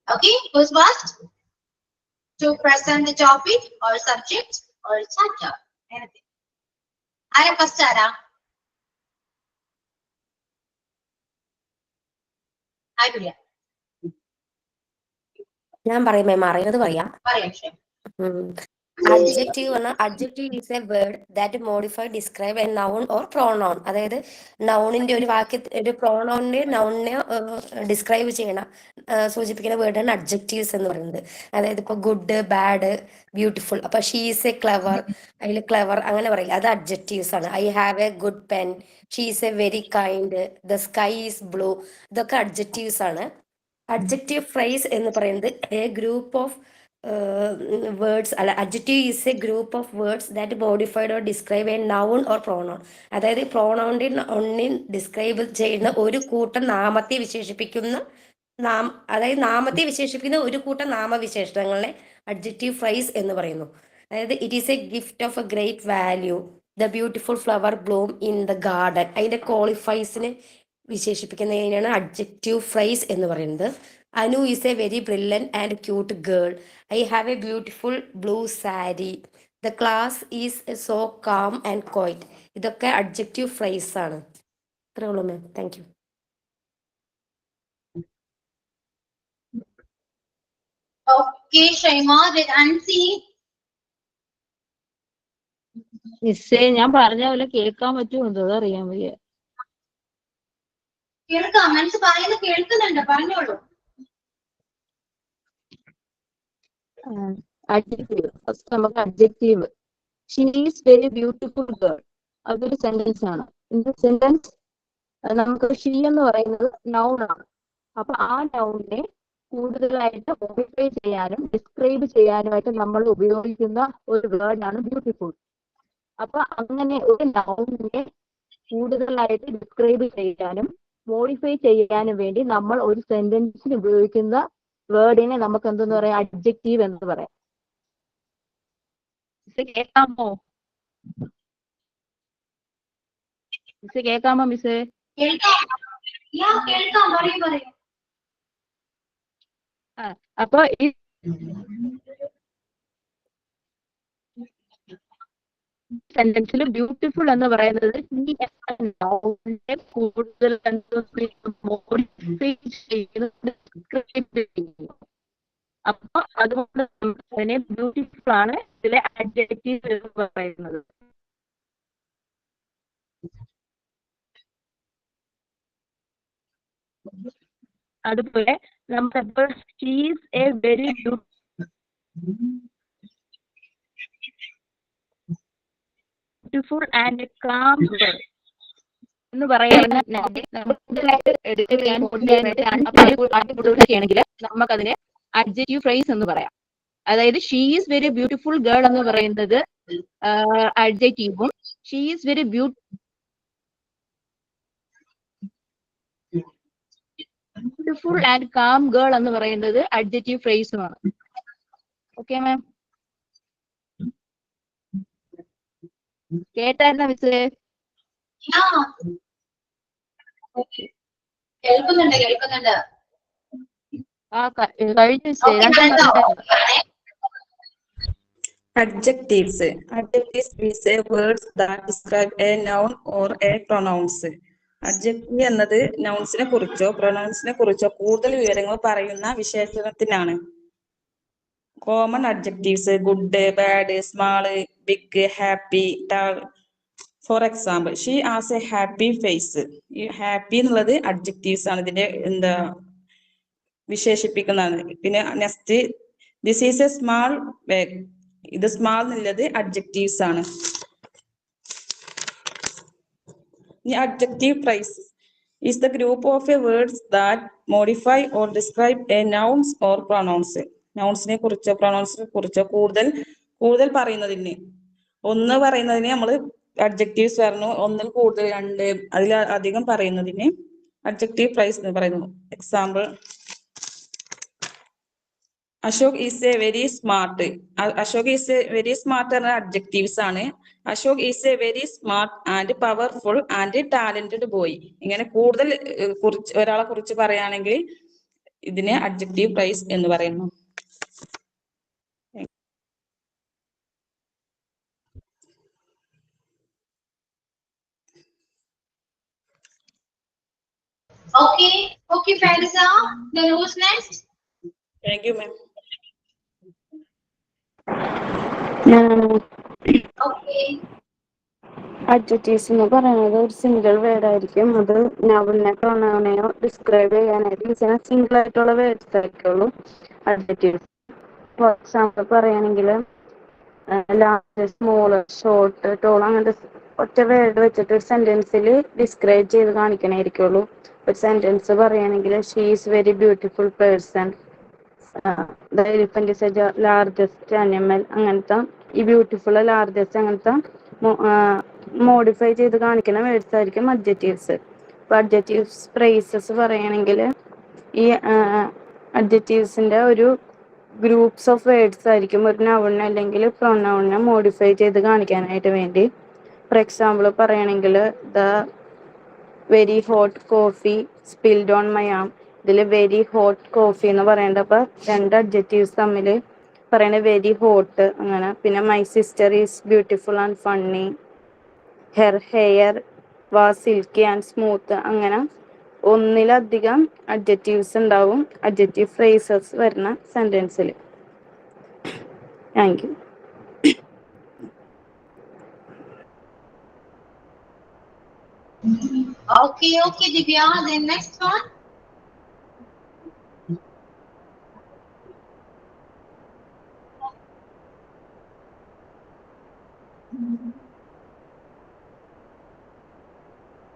Okay, who's first to present the topic or subject or chapter? Anything. ആരാ ഫസ്റ്റ്? ആരാ? ആയിട്ടില്ല. ഞാൻ പറയാം മാം, അറിയുന്നത് പറയാം. പറയാം. Adjective is a word that modify, describe a noun or pronoun. അതായത് നൗണിന്റെ ഒരു ഒരു പ്രോണൗണിന്റെ നൗണിനെ ഡിസ്ക്രൈബ് ചെയ്യണ സൂചിപ്പിക്കുന്ന വേർഡാണ് അഡ്ജക്റ്റീവ്സ് എന്ന് പറയുന്നത്. അതായത് ഇപ്പൊ ഗുഡ്, ബാഡ്, ബ്യൂട്ടിഫുൾ. അപ്പൊ ഷീ ഈസ് എ ക്ലവർ, അതിൽ ക്ലവർ അങ്ങനെ പറയില്ല, അത് അഡ്ജക്റ്റീവ്സ് ആണ്. I have a good pen, she is a very kind, the sky is blue, ഇതൊക്കെ അഡ്ജക്റ്റീവ്സ് ആണ്. അഡ്ജക്റ്റീവ് ഫ്രേസ് എന്ന് പറയുന്നത് എ ഗ്രൂപ്പ് ഓഫ് വേർഡ്സ് അല്ല, adjective is A group of words that modified or describe A noun or pronoun. അതായത് പ്രോണൗണിന്റെ നൗണിനെ describe ചെയ്യുന്ന ഒരു കൂട്ടം നാമത്തെ വിശേഷിപ്പിക്കുന്ന അതായത് നാമത്തെ വിശേഷിപ്പിക്കുന്ന ഒരു കൂട്ടം നാമവിശേഷണങ്ങളെ അഡ്ജക്റ്റീവ് ഫ്രേസ് എന്ന് പറയുന്നു. അതായത് it is a gift of a great value, the beautiful flower bloom in the garden. അതിന്റെ ക്വാളിഫൈസിനെ വിശേഷിപ്പിക്കുന്നതിനാണ് അഡ്ജക്റ്റീവ് ഫ്രേസ് എന്ന് പറയുന്നത്. Anu is a very brilliant and cute girl, I have a beautiful blue sari, the class is so calm and quiet. ഇതൊക്കെ adjective phrase ആണ്. ഇത്രേ ഉള്ളൂ ma'am. Thank you. Okay Shaima, Ansi. മിസ്സേ, ഞാൻ പറഞ്ഞ പോലെ കേൾക്കാൻ പറ്റുമോ അതറിയാൻ വയ്യ. കേൾക്കാം, മനസ്സ് പറയുന്നത് കേൾക്കുന്നുണ്ട്, പറഞ്ഞോളൂ. അഡ്ജക്റ്റീവ് ഫസ്റ്റ് നമുക്ക് adjective. She is very beautiful girl, അതൊരു സെന്റൻസ് ആണ്. ഇൻ ദ സെന്റൻസ് നമുക്ക് ഷീ എന്ന് പറയുന്നത് നൗൺ ആണ്. അപ്പൊ ആ നൗണിനെ കൂടുതലായിട്ട് മോഡിഫൈ ചെയ്യാനും ഡിസ്ക്രൈബ് ചെയ്യാനുമായിട്ട് നമ്മൾ ഉപയോഗിക്കുന്ന ഒരു വേർഡാണ് ബ്യൂട്ടിഫുൾ. അപ്പൊ അങ്ങനെ ഒരു നൗണിനെ കൂടുതലായിട്ട് ഡിസ്ക്രൈബ് ചെയ്യാനും മോഡിഫൈ ചെയ്യാനും വേണ്ടി നമ്മൾ ഒരു സെന്റൻസിന് ഉപയോഗിക്കുന്ന വേർഡിനെ നമുക്ക് എന്തെന്ന് പറയാം? അഡ്ജക്റ്റീവ് എന്ന് പറയാം. മിസ് കേൾക്കാമോ? മിസ് കേൾക്കാമോ? മിസ് അപ്പൊ ഈ സെന്റൻസിൽ ബ്യൂട്ടിഫുൾ എന്ന് പറയുന്നത് കൂടുതൽ മോഡിഫൈ ചെയ്യുന്നു. അപ്പൊ അതുകൊണ്ട് അതിനെ ബ്യൂട്ടിഫുൾ ആണ് ഇതിലെ അഡ്ജക്റ്റീവ് എന്ന് പറയുന്നത്. അതുപോലെ നമ്മളിപ്പോൾ she is a very beautiful and calm എന്ന് പറയുന്ന ചെയ്യണമെങ്കിൽ നമുക്കതിനെ അഡ്ജക്റ്റീവ് ഫ്രേസ് എന്ന് പറയാം. അതായത് she is very beautiful girl എന്ന് പറയുന്നത് അഡ്ജക്റ്റീവും she is very beautiful and calm girl എന്ന് പറയുന്നത് അഡ്ജക്റ്റീവ് ഫ്രേസുമാണ്. ഓക്കെ മാം, കേട്ടായിരുന്ന മിസ്? കേൾക്കുന്നുണ്ട്. കഴിഞ്ഞ മിസ്സേ ഓക്കെ രണ്ടെണ്ണം Adjectives. Adjectives is a words that describe a noun or a pronouns. Adjective എന്നത് നൗൺസിനെ കുറിച്ചോ പ്രൊനൗൺസിനെ കുറിച്ചോ കൂടുതൽ വിവരങ്ങൾ പറയുന്ന വിശേഷണത്തിനാണ്. Common adjectives good, bad, small, big, happy, dull. For example, she has a happy face. ഈ ഹാപ്പി എന്നുള്ളത് അഡ്ജക്റ്റീവ്സ് ആണ്, ഇതിന്റെ എന്താ വിശേഷിപ്പിക്കുന്നതാണ്. പിന്നെ next, this is a small bag. ഇത് സ്മാൾ എന്നുള്ളത് അഡ്ജക്റ്റീവ്സ് ആണ്. ഇനി adjective phrase is the group of a words that modify or describe a nouns or pronouns. നൗൺസിനെ കുറിച്ചോ പ്രൊനൗൺസിനെ കുറിച്ചോ കൂടുതൽ പറയുന്നതിന്, ഒന്ന് പറയുന്നതിന് നമ്മൾ അഡ്ജക്റ്റീവ്സ് പറഞ്ഞു, ഒന്നിൽ കൂടുതൽ, രണ്ട്, അതിൽ അധികം പറയുന്നതിന് അഡ്ജക്റ്റീവ് ഫ്രേസ് എന്ന് പറയുന്നു. Example, Ashok is a very smart. Ashok is a very smart എന്ന അഡ്ജക്റ്റീവ്സ് ആണ്. Ashok is a very smart and powerful and talented boy. ഇങ്ങനെ കൂടുതൽ ഒരാളെ കുറിച്ച് പറയുകയാണെങ്കിൽ ഇതിനെ അഡ്ജക്റ്റീവ് ഫ്രേസ് എന്ന് പറയുന്നു. Okay, Faiza, then who's next? Thank you, ma'am. Okay. Adjectives എന്ന് പറയുന്നത് ഒരു സിംഗിൾ വേർഡ് ആയിരിക്കും. അത് നൗണിനെ പ്രൊനൗണിനെയോ ഡിസ്ക്രൈബ് ചെയ്യാനായിട്ട് യൂസ് ചെയ്യുന്ന സിംഗിൾ ആയിട്ടുള്ള വേർഡ്സ് ആയിരിക്കുള്ളൂ അഡ്ജക്റ്റീവ്സ്. ഫോർ എക്സാമ്പിൾ പറയുകയാണെങ്കിൽ ലാർജ്, സ്മോള്, ഷോർട്ട്, ടോൾ, അങ്ങനത്തെ ഒറ്റ വേർഡ് വെച്ചിട്ട് ഒരു സെന്റൻസിൽ ഡിസ്ക്രൈബ് ചെയ്ത് കാണിക്കണായിരിക്കുള്ളൂ. ഒരു സെന്റൻസ് പറയുകയാണെങ്കിൽ she is very beautiful person, the elephant is A largest animal. അങ്ങനത്തെ ഈ ബ്യൂട്ടിഫുൾ, ലാർജസ്റ്റ് അങ്ങനത്തെ മോഡിഫൈ ചെയ്ത് കാണിക്കുന്ന വേർഡ്സ് ആയിരിക്കും അഡ്ജക്റ്റീവ്സ്. ഇപ്പൊ അഡ്ജക്റ്റീവ്സ് ഫ്രേസസ് പറയുകയാണെങ്കിൽ ഈ അഡ്ജക്റ്റീവ്സിന്റെ ഒരു ഗ്രൂപ്പ്സ് ഓഫ് വേർഡ്സ് ആയിരിക്കും ഒരു നൗണിനെ അല്ലെങ്കിൽ പ്രൊനൗണിനെ മോഡിഫൈ ചെയ്ത് കാണിക്കാനായിട്ട് വേണ്ടി. ഫോർ എക്സാമ്പിൾ പറയുകയാണെങ്കിൽ the very hot coffee spilled on my arm. ഇതിൽ വെരി ഹോട്ട് കോഫി എന്ന് പറയേണ്ടത് അപ്പൊ രണ്ട് അഡ്ജക്റ്റീവ്സ് തമ്മിൽ പറയണ വെരി ഹോട്ട് അങ്ങനെ. പിന്നെ my sister is beautiful and funny, her hair was silky and smooth. അങ്ങനെ ഒന്നിലധികം അഡ്ജക്റ്റീവ്സ് ഉണ്ടാവും അഡ്ജക്റ്റീവ് ഫ്രേസസ് വരുന്ന സെന്റൻസിൽ. Thank you. Okay, Divya, then next one.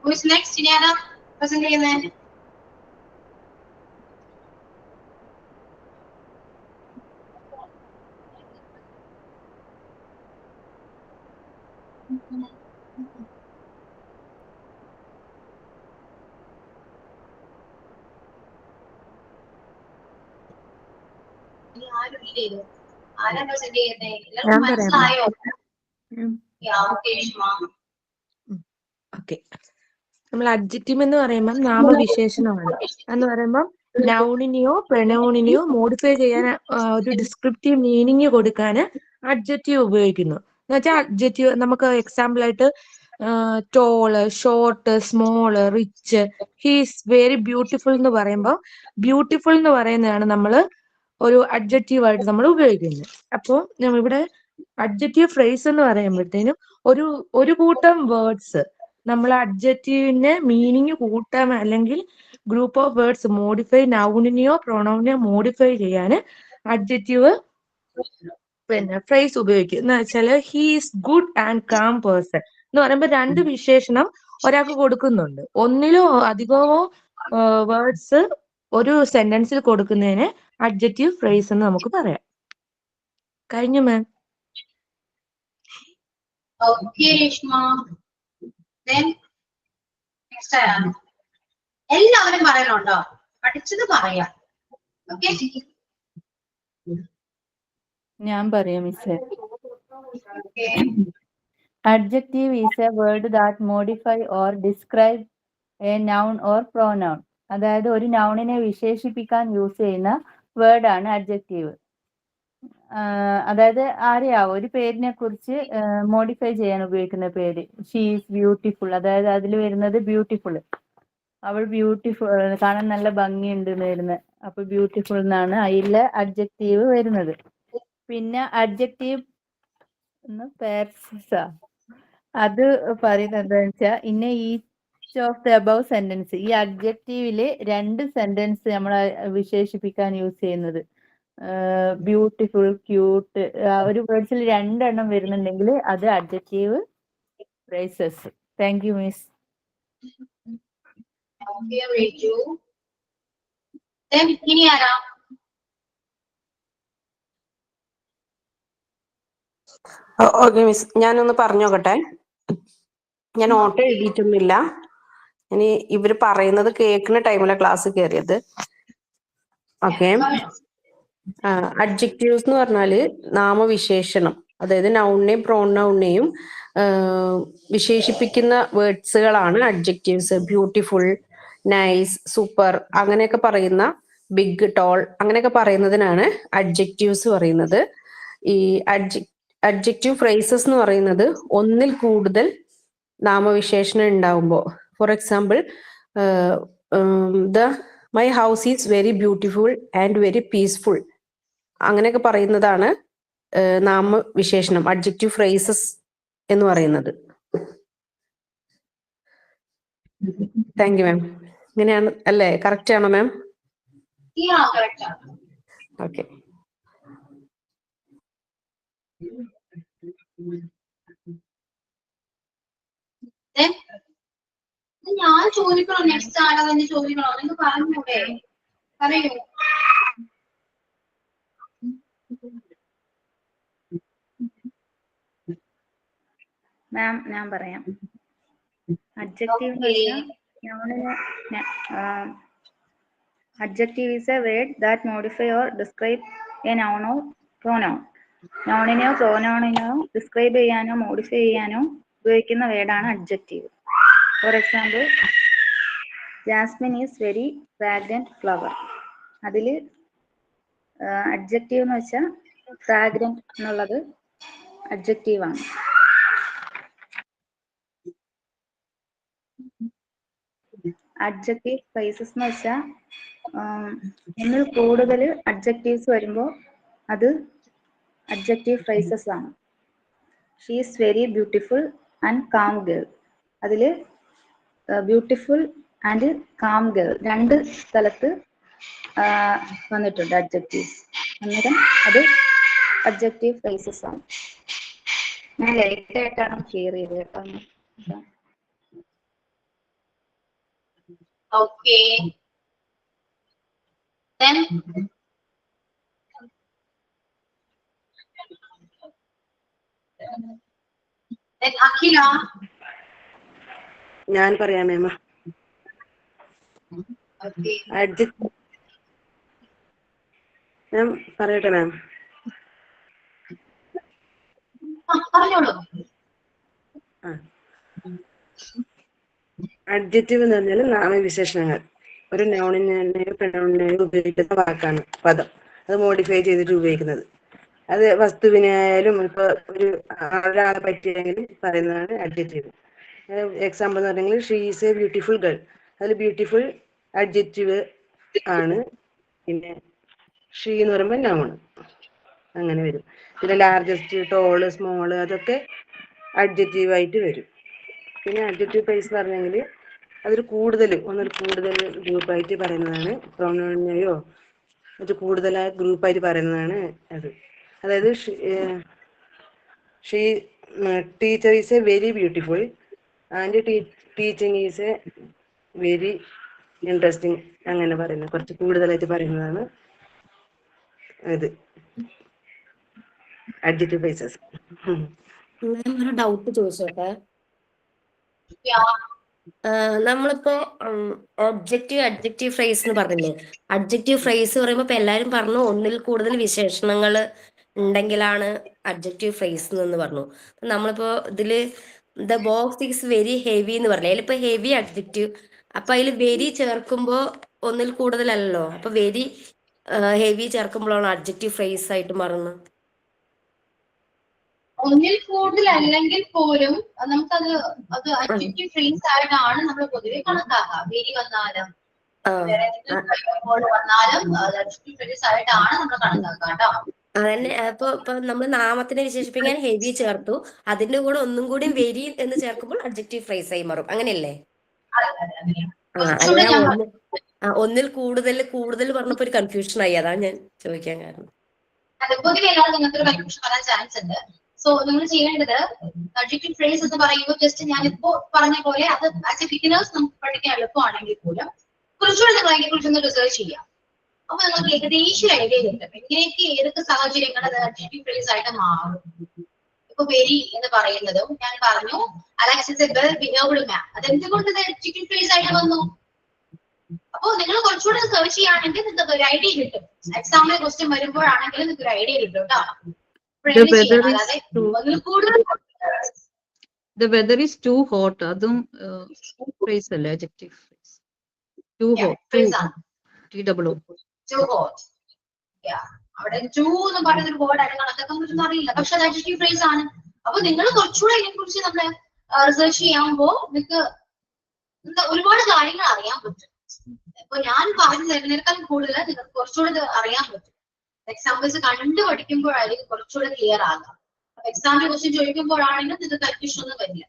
Who is next? ഇനി ആരാ present ചെയ്യുന്നത്? ആരാ present ചെയ്യുന്നത്? എല്ലാവർക്കും മനസ്സിലായോ? Okay, Reshma. ഓക്കെ, നമ്മൾ അഡ്ജക്റ്റീവ് എന്ന് പറയുമ്പോൾ നാമവിശേഷണമാണ്. എന്ന് പറയുമ്പോൾ നൗണിനെയോ പ്രൊനൗണിനെയോ മോഡിഫൈ ചെയ്യാൻ ഒരു ഡിസ്ക്രിപ്റ്റീവ് മീനിങ് കൊടുക്കാൻ അഡ്ജക്റ്റീവ് ഉപയോഗിക്കുന്നു. എന്ന് വെച്ചാൽ അഡ്ജക്റ്റീവ് നമുക്ക് എക്സാമ്പിൾ ആയിട്ട് tall, short, small, rich, he's very beautiful എന്ന് പറയുമ്പോൾ ബ്യൂട്ടിഫുൾ എന്ന് പറയുന്നതാണ് നമ്മൾ ഒരു അഡ്ജക്റ്റീവ് ആയിട്ട് നമ്മൾ ഉപയോഗിക്കുന്നത്. അപ്പോൾ ഇവിടെ അഡ്ജക്റ്റീവ് ഫ്രേസ് എന്ന് പറയുമ്പോഴത്തേനും ഒരു കൂട്ടം വേർഡ്സ് നമ്മൾ അഡ്ജക്റ്റീവിന്റെ മീനിങ് കൂട്ടാൻ അല്ലെങ്കിൽ ഗ്രൂപ്പ് ഓഫ് വേർഡ്സ് മോഡിഫൈ നൗണിനെയോ പ്രൊനൗണിനെയോ മോഡിഫൈ ചെയ്യാൻ അഡ്ജക്റ്റീവ് ഫ്രേസ് ഉപയോഗിക്കും. എന്ന് വെച്ചാല് he is good and calm person എന്ന് പറയുമ്പോൾ രണ്ട് വിശേഷണം ഒരാൾക്ക് കൊടുക്കുന്നുണ്ട്. ഒന്നിലോ അധികമോ വേർഡ്സ് ഒരു സെന്റൻസിൽ കൊടുക്കുന്നതിന് അഡ്ജക്റ്റീവ് ഫ്രേസ് എന്ന് നമുക്ക് പറയാം. കഴിഞ്ഞു മാം. Okay, Reshma. Then next ആരാണ്? എല്ലാവരും പറയണുണ്ടോ? പഠിച്ചത് പറയാം. Okay? ഞാൻ പറയാം മിസ്സേ. Okay. Adjective is a word that modify or describe a noun or pronoun. അതായത് ഒരു നൗണിനെ വിശേഷിപ്പിക്കാൻ യൂസ് ചെയ്യുന്ന വേർഡാണ് അഡ്ജക്റ്റീവ്. അതായത് ആരെയാവും ഒരു പേരിനെ കുറിച്ച് മോഡിഫൈ ചെയ്യാൻ ഉപയോഗിക്കുന്ന പേര്. ഷീ ഈസ് ബ്യൂട്ടിഫുൾ, അതായത് അതിൽ വരുന്നത് ബ്യൂട്ടിഫുൾ, അവൾ ബ്യൂട്ടിഫുൾ, കാണാൻ നല്ല ഭംഗിയുണ്ട് എന്ന് വരുന്നത്. അപ്പൊ ബ്യൂട്ടിഫുൾ എന്നാണ് അതിലെ അഡ്ജക്റ്റീവ് വരുന്നത്. പിന്നെ അഡ്ജക്റ്റീവ് അത് പറയുന്നത് എന്താണെന്ന് വെച്ചാൽ ഇന്ന each of the above sentence, ഈ അഡ്ജക്റ്റീവില് 2 സെന്റൻസ് നമ്മൾ വിശേഷിപ്പിക്കാൻ യൂസ് ചെയ്യുന്നത്. ബ്യൂട്ടിഫുൾ, ക്യൂട്ട്, ഒരു വേർഡ്സിൽ 2 എണ്ണം വരുന്നുണ്ടെങ്കിൽ അത് adjective phrases. Thank you miss. Okay, Riju. Then ഇനി ആരാ? ഓക്കെ മിസ്, ഞാനൊന്ന് പറഞ്ഞോക്കട്ടെ. ഞാൻ ഓട്ടോ എഴുതിയിട്ടൊന്നുമില്ല. ഇനി ഇവര് പറയുന്നത് കേൾക്കുന്ന ടൈമിലെ ക്ലാസ് കയറിയത്. ഓക്കെ. അഡ്ജക്റ്റീവ്സ് എന്ന് പറഞ്ഞാല് നാമവിശേഷണം, അതായത് നൗണിനെയും പ്രോനൗണിനെയും വിശേഷിപ്പിക്കുന്ന വേർഡ്സുകളാണ് അഡ്ജക്റ്റീവ്സ്. ബ്യൂട്ടിഫുൾ, നൈസ്, സൂപ്പർ അങ്ങനെയൊക്കെ പറയുന്ന, ബിഗ്, ടോൾ അങ്ങനെയൊക്കെ പറയുന്നതിനാണ് അഡ്ജക്റ്റീവ്സ് പറയുന്നത്. ഈ അഡ്ജക്റ്റീവ് ഫ്രേസസ് എന്ന് പറയുന്നത് ഒന്നിൽ കൂടുതൽ നാമവിശേഷണം ഉണ്ടാവുമ്പോൾ, for example my house is very beautiful and very peaceful അങ്ങനെയൊക്കെ പറയുന്നതാണ് നാമവിശേഷണം, അഡ്ജക്റ്റീവ് ഫ്രേസസ് എന്ന് പറയുന്നത്. താങ്ക് യു മാം. ഇങ്ങനെയാണ് അല്ലേ? കറക്റ്റ് ആണോ മാം? ഓക്കെ. ഞാൻ ചോദിക്കണോ? നെക്സ്റ്റ് ആളെ തന്നെ ചോദിക്കണോ? നിങ്ങൾ പറഞ്ഞൂടെ? പറയൂ. മാം ഞാൻ പറയാം. Adjective adjective is a word that modify or describe a noun or pronoun. നോണിനെയോ പ്രോനൗണിനെയോ ഡിസ്ക്രൈബ് ചെയ്യാനോ മോഡിഫൈ ചെയ്യാനോ ഉപയോഗിക്കുന്ന വേർഡാണ് adjective. For example, jasmine is very fragrant flower. അതിൽ അഡ്ജക്റ്റീവ് എന്ന് വെച്ചാൽ ഫ്രാഗ്രന്റ് എന്നുള്ളത് അഡ്ജക്റ്റീവാണ്. അഡ്ജക്റ്റീവ് ഫ്രേസസ് എന്ന് വെച്ചാൽ ഒന്നിൽ കൂടുതൽ അഡ്ജക്റ്റീവ്സ് വരുമ്പോൾ അത് അഡ്ജക്റ്റീവ് ഫ്രേസസ് ആണ്. She is very beautiful and calm girl. അതിൽ ബ്യൂട്ടിഫുൾ ആൻഡ് കാം ഗേൾ 2 സ്ഥലത്ത് വന്നിട്ടുണ്ട് അഡ്ജക്റ്റീവ്സ്. അന്നേരം അത് അഡ്ജക്റ്റീവ് ഫ്രേസസ് ആണ്. ഞാൻ ലേറ്റ് ആയിട്ടാണ് ക്ലിയർ ചെയ്തത് കേട്ടോ. Okay. Then Akhila. ഞാൻ പറയാം മേമ. Okay. ഞാൻ പറയട്ടെ മാം? പറഞ്ഞോളൂ. അഡ്ജക്റ്റീവ് എന്ന് പറഞ്ഞാൽ നാമവിശേഷണങ്ങൾ. ഒരു നൗണിനെയോ പ്രൊനൗണിനെയോ ഉപയോഗിക്കുന്ന വാക്കാണ്, പദം. അത് മോഡിഫൈ ചെയ്തിട്ട് ഉപയോഗിക്കുന്നത്. അത് വസ്തുവിനായാലും ഇപ്പൊ ഒരാളെ പറ്റിയെങ്കിലും പറയുന്നതാണ് അഡ്ജക്റ്റീവ്. എക്സാമ്പിൾ എന്ന് പറഞ്ഞെങ്കിൽ she is A beautiful girl. അതിൽ ബ്യൂട്ടിഫുൾ അഡ്ജക്റ്റീവ് ആണ്. പിന്നെ ഷീ എന്ന് പറയുമ്പോൾ നൗൺ അങ്ങനെ വരും. പിന്നെ ലാർജസ്റ്റ്, ടോള്, സ്മോള് അതൊക്കെ അഡ്ജക്റ്റീവ് ആയിട്ട് വരും. പിന്നെ അഡ്ജക്റ്റീവ് ഫ്രേസ് എന്ന് പറഞ്ഞെങ്കിൽ അതൊരു ഒന്നിൽ കൂടുതൽ ഗ്രൂപ്പായിട്ട് പറയുന്നതാണ്. പ്രൊനൗണിനെയോ അത് കൂടുതലായ ഗ്രൂപ്പായിട്ട് പറയുന്നതാണ് അത്. അതായത് she teacher is a very beautiful and teaching is a very interesting അങ്ങനെ പറയുന്നത്, കുറച്ച് കൂടുതലായിട്ട് പറയുന്നതാണ് ഇത് അഡ്ജക്റ്റീവ് ഫ്രേസസ്. ഒരു ഡൗട്ട് ചോദിച്ചോട്ടെ. നമ്മളിപ്പോ അഡ്ജക്റ്റീവ് ഫ്രേസ് എന്ന് പറഞ്ഞില്ലേ? അഡ്ജക്റ്റീവ് ഫ്രേസ് പറയുമ്പോ ഇപ്പൊ എല്ലാരും പറഞ്ഞു ഒന്നിൽ കൂടുതൽ വിശേഷണങ്ങൾ ഉണ്ടെങ്കിലാണ് അഡ്ജക്റ്റീവ് ഫ്രേസ് എന്ന് പറഞ്ഞു. നമ്മളിപ്പോ ഇതില് the box is very heavy എന്ന് പറഞ്ഞില്ലേ? അതിലിപ്പോ ഹെവി അഡ്ജക്റ്റീവ് അപ്പൊ അതിൽ വെരി ചേർക്കുമ്പോ ഒന്നിൽ കൂടുതലല്ലോ. അപ്പൊ വെരി ഹെവി ചേർക്കുമ്പോഴാണ് അഡ്ജക്റ്റീവ് ഫ്രേസ് ആയിട്ട് മാറുന്നത്. ഒന്നിൽ കൂടുതൽ അല്ലെങ്കിൽ പോലും നമുക്കത് അത് അഡ്ജക്റ്റീവ് ഫ്രേസ് ആയിട്ടാണ് നമ്മൾ പൊതുവെ കണക്കാക്കുക. വെരി വന്നാലും വേറെ വന്നാലും അത് അഡ്ജക്റ്റീവ് ഫ്രേസ് ആയിട്ടാണ് നമ്മൾ കണക്കാക്കുക കേട്ടോ. അതന്നെ. ഇപ്പൊ നമ്മൾ നാമത്തിനെ വിശേഷിപ്പിക്കാൻ ഹെവി ചേർത്തു, അതിന്റെ കൂടെ ഒന്നും കൂടി വെരി എന്ന് ചേർക്കുമ്പോൾ അഡ്ജക്റ്റീവ് ഫ്രേസ് ആയി മാറും. അങ്ങനെയല്ലേ? ഒന്നിൽ കൂടുതൽ പറഞ്ഞപ്പോ ഒരു കൺഫ്യൂഷൻ ആയി, അതാണ് ഞാൻ ചോദിക്കാൻ കാരണം. അതെ, പൊതുവെ എല്ലാവരും നിങ്ങൾക്ക് ഒരു കൺഫ്യൂഷൻ വരാൻ ചാൻസ് ഉണ്ട്. സോ നിങ്ങൾ ചെയ്യേണ്ടത് അഡ്ജക്റ്റീവ് ഫ്രേസ് എന്ന് പറയുമ്പോൾ ജസ്റ്റ് ഞാനിപ്പോ പറഞ്ഞ പോലെ അത് ആസ് എ ബിഗിനേഴ്സ് നമുക്ക് പഠിക്കാൻ എളുപ്പമാണെങ്കിൽ പോലും കുറച്ചുകൂടെ നിങ്ങൾ അതിനെ കുറിച്ചൊന്ന് റിസർച്ച് ചെയ്യാം. അപ്പൊ നിങ്ങൾക്ക് ഏകദേശം ഐഡിയ കിട്ടും എങ്ങനെയൊക്കെ ഏതൊക്കെ സാഹചര്യങ്ങൾ അത് അഡ്ജക്റ്റീവ് ഫ്രേസ് ആയിട്ട് മാറും. ഇപ്പൊ വെരി എന്ന് പറയുന്നതും ഞാൻ പറഞ്ഞു അലക്സ് എ വെൽ ബിഹേവ്ഡ് മാൻ, അതെന്തുകൊണ്ട് അഡ്ജക്റ്റീവ് ഫ്രേസ് ആയിട്ട് വന്നു? അപ്പൊ നിങ്ങൾ കുറച്ചുകൂടെ സെർച്ച് ചെയ്യുകയാണെങ്കിൽ നിങ്ങൾക്ക് ഒരു ഐഡിയ കിട്ടും. എക്സാമിന് ക്വസ്റ്റ്യൻ വരുമ്പോഴാണെങ്കിലും നിങ്ങൾക്ക് ഒരു ഐഡിയ കിട്ടും കേട്ടോ. The weather is too hot. അതും phrase അല്ലേ, adjective phrase. Too hot. T-double-O. Too hot. Yeah. അവിടെ ടു എന്ന് പറയുന്ന ഒരു വേർഡ് ആയിരുന്നു, അതൊക്കെ നമുക്കൊന്നും അറിയില്ല, പക്ഷെ അത് അഡ്ജക്റ്റീവ് ഫ്രേസ് ആണ്. അപ്പൊ നിങ്ങൾ കുറച്ചുകൂടെ ഇതിനെ കുറിച്ച് നമ്മൾ റിസർച്ച് ചെയ്യുമ്പോൾ നിങ്ങൾക്ക് ഒരുപാട് കാര്യങ്ങൾ അറിയാൻ പറ്റും. ഇപ്പൊ ഞാൻ പറഞ്ഞു തരുന്നതിനേക്കാൾ കൂടുതൽ നിങ്ങൾക്ക് കുറച്ചുകൂടെ അറിയാൻ പറ്റും. എക്സാമ്പിൾസ് കണ്ടു പഠിക്കുമ്പോഴായിരിക്കും കുറച്ചുകൂടെ ക്ലിയർ ആകാം. അപ്പൊ എക്സാമിന് ക്വസ്റ്റ്യൻ ചോദിക്കുമ്പോഴാണെങ്കിൽ നിങ്ങൾക്ക് കൺഫ്യൂഷൻ ഒന്നും വരില്ല.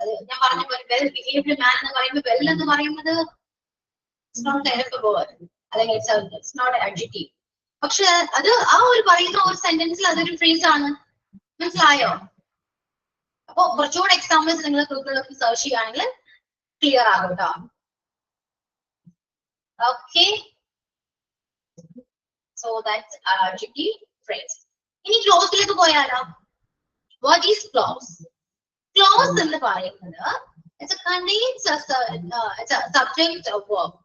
അത് ഞാൻ പറഞ്ഞ പോലെ വെൽ ബിഹേവ്ഡ് മാൻ എന്ന് പറയുമ്പോൾ വെൽ എന്ന് പറയുന്നത് അല്ലെങ്കിൽ ഇറ്റ്സ് നോട്ട് അഡ്ജക്റ്റീവ്. പക്ഷെ അത് ആ ഒരു പറയുന്ന ഒരു സെന്റൻസിൽ അതൊരു ഫ്രേസ് ആണ്. മനസ്സിലായോ? അപ്പൊ കുറച്ചുകൂടെ എക്സാമ്പിൾസ് നിങ്ങൾ ഗൂഗിളിലൊക്കെ സെർച്ച് ചെയ്യുകയാണെങ്കിൽ ക്ലിയർ ആകും കേട്ടോ. Okay, so that's adjective phrase. ഇനി ക്ലോസിലേക്ക് പോയാലോ? What is close? ക്ലോസ് എന്ന് പറയുന്നത് സബ്ജക്ട് ഓഫ് വേർബ്.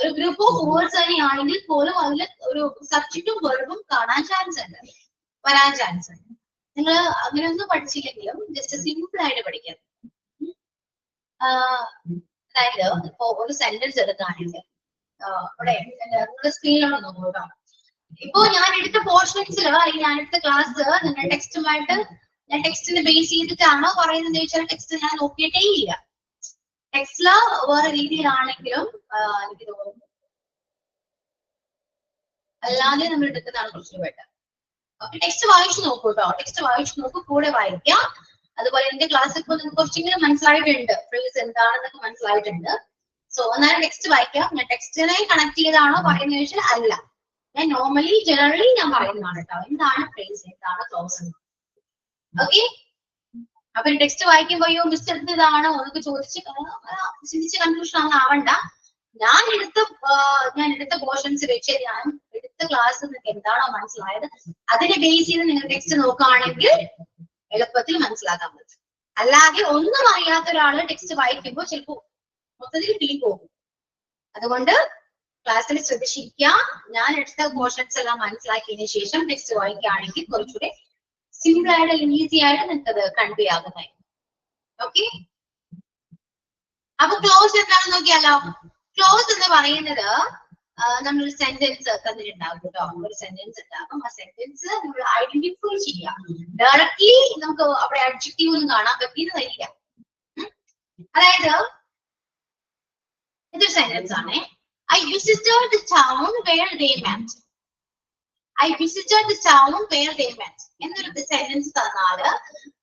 ഒരു ഗ്രൂപ്പ് ഓഫ് വേർഡ്സ് തന്നെയാണെങ്കിൽ പോലും അതിൽ ഒരു സബ്ജക്റ്റും വെർബും കാണാൻ ചാൻസ് ഉണ്ട്, വരാൻ ചാൻസ് ഉണ്ട്. നിങ്ങൾ അങ്ങനെയൊന്നും പഠിച്ചില്ലെങ്കിലും ജസ്റ്റ് സിമ്പിൾ ആയിട്ട് പഠിക്കാം. അതായത് ഇപ്പൊ ഒരു സെന്റൻസ് എടുക്കുകയാണെങ്കിൽ ഇവിടെ നിങ്ങളുടെ സ്ക്രീനിലാണ് നോക്കുക. ഇപ്പൊ ഞാൻ എടുത്ത പോർഷൻസിൽ അല്ലെങ്കിൽ ഞാൻ എടുത്ത ക്ലാസ് നിങ്ങൾ ടെക്സ്റ്റുമായിട്ട് ഞാൻ ടെക്സ്റ്റിനെ ബേസ് ചെയ്തിട്ടാണോ പറയുന്നത് ചോദിച്ചാൽ ടെക്സ്റ്റ് ഞാൻ നോക്കിയിട്ടേ ഇല്ല. ടെക്സ്റ്റില് വേറെ രീതിയിലാണെങ്കിലും എനിക്ക് തോന്നുന്നു അല്ലാതെ നമ്മൾ എടുക്കുന്നതാണ് കുറച്ചുകൂടി ബെറ്റർ. ടെക്സ്റ്റ് വായിച്ചു നോക്കൂ കേട്ടോ, ടെക്സ്റ്റ് വായിച്ചു നോക്കൂ, കൂടെ വായിക്കാം. അതുപോലെ എന്റെ ക്ലാസ് ഇപ്പോൾ നിങ്ങൾക്ക് കുറച്ചെങ്കിലും മനസ്സിലായിട്ടുണ്ട്, ഫ്രേസ് എന്താണെന്നൊക്കെ മനസ്സിലായിട്ടുണ്ട്. സോ എന്നാലും ടെക്സ്റ്റ് വായിക്കാം. ഞാൻ ടെക്സ്റ്റിനെ കണക്ട് ചെയ്താണോ പറയുന്നത് ചോദിച്ചാൽ അല്ല, ഞാൻ നോർമലി ജനറലി ഞാൻ പറയുന്നതാണ് കേട്ടോ, എന്താണ് ഫ്രേസ്, എന്താണ് ക്ലോസ്. ഓക്കെ, അപ്പൊ ടെക്സ്റ്റ് വായിക്കുമ്പോ അയ്യോ മിസ് എടുത്തതാണോ എന്നൊക്കെ ചിന്തിച്ച് കൺഫ്യൂഷൻ ഒന്നും ആവണ്ട. ഞാൻ എടുത്ത പോർഷൻസ് വെച്ച് ഞാൻ എടുത്ത ക്ലാസ് നിങ്ങൾക്ക് എന്താണോ മനസ്സിലായത് അതിനെ ബേസ് ചെയ്ത് നിങ്ങൾ ടെക്സ്റ്റ് നോക്കുകയാണെങ്കിൽ എളുപ്പത്തിൽ മനസ്സിലാക്കാൻ പറ്റും. അല്ലാതെ ഒന്നും അറിയാത്ത ഒരാള് ടെക്സ്റ്റ് വായിക്കുമ്പോൾ ചിലപ്പോൾ മൊത്തത്തിൽ പിടി പോകും. അതുകൊണ്ട് ക്ലാസ്സിൽ ശ്രദ്ധിച്ചിരിക്കുക. ഞാൻ എടുത്ത പോർഷൻസ് എല്ലാം മനസ്സിലാക്കിയതിനു ശേഷം ടെക്സ്റ്റ് വായിക്കുകയാണെങ്കിൽ കുറച്ചുകൂടെ സിമ്പിൾ ആയിട്ട് അല്ലെങ്കിൽ ഈസി ആയിട്ട് നിങ്ങൾക്ക് അത് കൺവേ ആകുന്നതായി. ഓക്കെ, അപ്പൊ ക്ലോസ് എന്താണെന്ന് നോക്കിയാലോ? ക്ലോസ് എന്ന് പറയുന്നത് നമ്മളൊരു സെന്റൻസ് തന്നിട്ടുണ്ടാകും കേട്ടോ, ഒരു സെന്റൻസ് ഉണ്ടാകും. ആ സെന്റൻസ് നമ്മൾ ഐഡന്റിഫൈ ചെയ്യാം. ഡയറക്ട്ലി നമുക്ക് അവിടെ അഡ്ജക്റ്റീവ് ഒന്നും കാണാൻ പറ്റിയെന്ന് വരില്ല. അതായത് ഇതൊരു സെന്റൻസ് ആണ്. I visited the town where they met. I visited the town where they met. എന്നൊരു സെന്റൻസ് തന്നാല്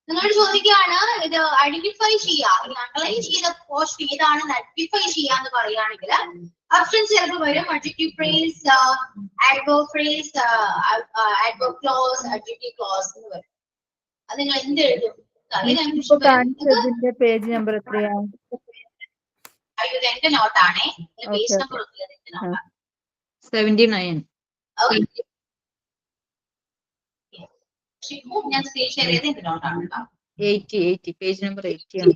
നിങ്ങൾ ചോദിക്കുകയാണ് ഇത് ഐഡന്റിഫൈ ചെയ്യുക, അണ്ടർലൈൻ ചെയ്ത പോസ്റ്റ് ഏതാണെന്ന് ഐഡന്റിഫൈ ചെയ്യാന്ന് പറയുകയാണെങ്കിൽ ഓപ്ഷൻസ് ചിലപ്പോൾ വരും. Adjective phrase, adverb phrase, adverb close, adjective close എന്ന് വരും. അത് നിങ്ങൾ എന്ത് എഴുതും? പേജ് നമ്പർ എത്രയാണ്? ഇത് എന്റെ നോട്ടാണേ, പേജ് നമ്പർ ഒന്നുമില്ല, എന്റെ നോട്ടാണ്. 79. ഞാൻ സ്ക്രീൻ ഷെയർ ചെയ്ത് എന്റെ നോട്ടാണ് കേട്ടോ. 80 പേജ് നമ്പർ 80 ആണ്.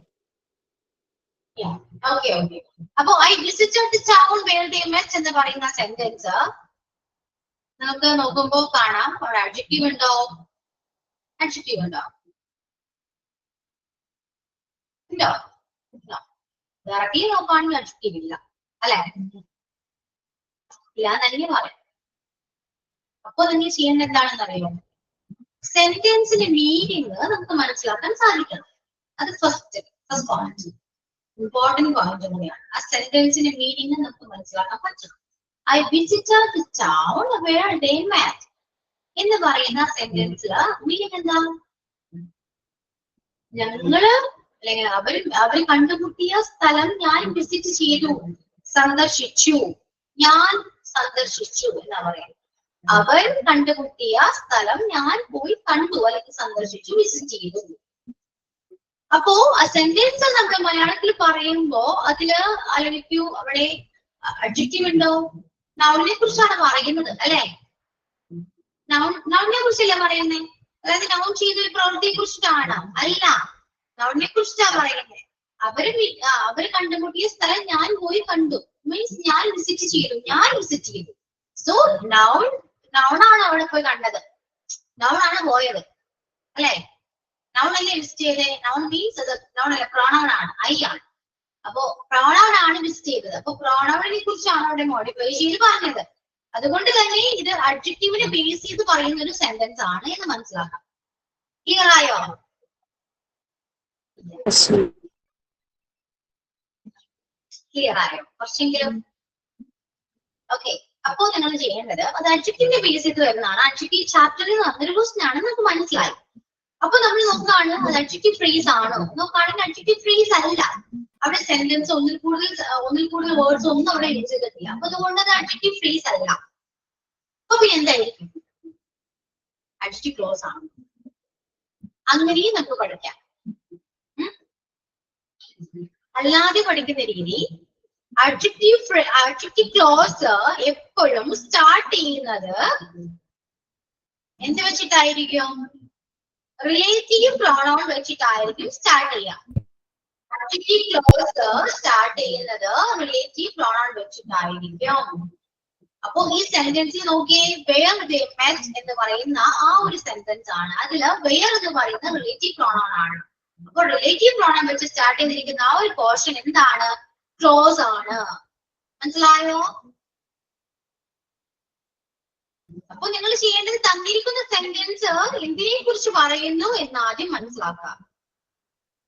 ഓക്കെ ഓക്കെ, അപ്പൊ I visited the town where they met എന്ന് പറയുന്ന സെന്റൻസ് നമുക്ക് നോക്കുമ്പോ കാണാം ഒരു അഡ്ജക്റ്റീവ് ഉണ്ടോ? അഡ്ജക്റ്റീവ് ഉണ്ടോ? ഡയറക്ട്ലി നോക്കുകയാണെങ്കിൽ അഡ്ജക്റ്റീവ് ഇല്ല, അല്ലെ? ഇല്ല തന്നെ പറയാം. അപ്പൊ നിങ്ങൾ ചെയ്യേണ്ട എന്താണെന്ന് അറിയോ? സെന്റൻസിന്റെ മീനിങ് നമുക്ക് മനസ്സിലാക്കാൻ സാധിക്കണം. അത് ഫസ്റ്റ് പോയിന്റ്, ഇമ്പോർട്ടന്റ് പോയിന്റ് കൂടിയാണ്. ആ സെന്റൻസിന്റെ മീനിങ് നമുക്ക് മനസ്സിലാക്കാൻ പറ്റണം. I visited the town where they met എന്ന് പറയുന്ന സെന്റൻസില് മീനിങ് എന്താ? ഞങ്ങള് അല്ലെങ്കിൽ അവർ കണ്ടുമുട്ടിയ സ്ഥലം ഞാൻ വിസിറ്റ് ചെയ്തു, സന്ദർശിച്ചു. ഞാൻ സന്ദർശിച്ചു എന്നാ പറയുന്നത്. അവർ കണ്ടുമുട്ടിയ സ്ഥലം ഞാൻ പോയി കണ്ടു അല്ലെങ്കിൽ സന്ദർശിച്ചു, വിസിറ്റ് ചെയ്തു. അപ്പോ ആ സെന്റൻസ് നമ്മൾ മലയാളത്തിൽ പറയുമ്പോ അതില് ആലോചിക്കൂ, അവിടെ അഡ്ജക്റ്റീവ് ഉണ്ടോ? നൗണിനെ കുറിച്ചാണ് പറയുന്നത്, അല്ലെ? നൗണിനെ കുറിച്ചല്ലേ പറയുന്നത്? അതായത് നൗൺ ചെയ്തൊരു പ്രവൃത്തിയെ കുറിച്ചിട്ടാണ്? അല്ല, നൗണിനെ കുറിച്ചിട്ടാണ് പറയുന്നത്. അവര് കണ്ടുമുട്ടിയ സ്ഥലം ഞാൻ പോയി കണ്ടു, മീൻസ് ഞാൻ വിസിറ്റ് ചെയ്തു, ഞാൻ വിസിറ്റ് ചെയ്തു. സോ നൗണാണ് അവിടെ പോയി കണ്ടത്, നൗണാണ് പോയത്, അല്ലെ? നൗൺ അല്ലേ വിസിറ്റ് ചെയ്തേ? നൗൺ മീൻസ് അത് നൗൺ അല്ല, പ്രോണൗൺ ആണ്, ഐ ആണ്. അപ്പോ പ്രോണൗൺ ആണ് വിസിറ്റ് ചെയ്തത്. അപ്പൊ പ്രോണൗണിനെ കുറിച്ചാണ് അവിടെ മോഡിഫൈ ചെയ്ത് പറഞ്ഞത്. അതുകൊണ്ട് തന്നെ ഇത് അഡ്ജക്റ്റീവിനെ ബേസ് ചെയ്ത് പറയുന്ന ഒരു സെന്റൻസ് ആണ് എന്ന് മനസ്സിലാക്കാം. ക്ലിയർ ആയോ? ക്ലിയർ ആയോ? കുറച്ചെങ്കിലും ഓക്കെ. അപ്പോ നിങ്ങൾ ചെയ്യേണ്ടത് അത് അഡ്ജക്റ്റീവിനെ ബേസ് ചെയ്ത് വരുന്നതാണ്. അഡ്ജക്റ്റീവ് ചാപ്റ്ററിൽ വന്നൊരു ക്വസ്റ്റ്യൻ ആണ്, നമുക്ക് മനസ്സിലായി. അപ്പൊ നമ്മൾ നോക്കുകയാണ് അത് അഡ്ജക്റ്റീവ് ഫ്രേസ് ആണോ? നോക്കുകയാണെങ്കിൽ അഡ്ജക്റ്റീവ് ഫ്രേസ് അല്ല. അവിടെ സെന്റൻസ് ഒന്നിൽ കൂടുതൽ വേർഡ്സ് ഒന്നും അവിടെ യൂസ് ചെയ്തിട്ടില്ല. അപ്പൊ അതുകൊണ്ട് അത് അഡ്ജക്റ്റീവ് ഫ്രേസ് അല്ല. അപ്പൊ പിന്നെ എന്തായിരിക്കും? അഡ്ജക്റ്റീവ് ക്ലോസ് ആണ്. അങ്ങനെയും നമുക്ക് പഠിക്കാം. അല്ലാതെ പഠിക്കുന്ന രീതി അഡ്ജക്റ്റീവ് ക്ലോസ് എപ്പോഴും സ്റ്റാർട്ട് ചെയ്യുന്നത് എന്ത് വെച്ചിട്ടായിരിക്കും? റിലേറ്റീവ് പ്രോണൗൺ വെച്ചിട്ടായിരിക്കും സ്റ്റാർട്ട് ചെയ്യുക. അഡ്ജക്റ്റീവ് ക്ലോസ് സ്റ്റാർട്ട് ചെയ്യുന്നത് റിലേറ്റീവ് പ്രോണൗൺ വെച്ചിട്ടായിരിക്കും. അപ്പൊ ഈ സെന്റൻസിൽ നോക്കിയേ, വെയർ ദേ മെറ്റ് എന്ന് പറയുന്ന ആ ഒരു സെന്റൻസ് ആണ്. അതില് വെയർ എന്ന് പറയുന്ന റിലേറ്റീവ് പ്രോണൗൺ ആണ്. അപ്പൊ റിലേറ്റീവ് പ്രോണൗൺ വെച്ച് സ്റ്റാർട്ട് ചെയ്തിരിക്കുന്ന ആ ഒരു പോർഷൻ എന്താണ്? ക്ലോസ് ആണ്. മനസ്സിലായോ? അപ്പൊ നിങ്ങൾ ചെയ്യേണ്ടത് തന്നിരിക്കുന്ന സെന്റൻസ് എന്തിനെ കുറിച്ച് പറയുന്നു എന്ന് ആദ്യം മനസ്സിലാക്കുക.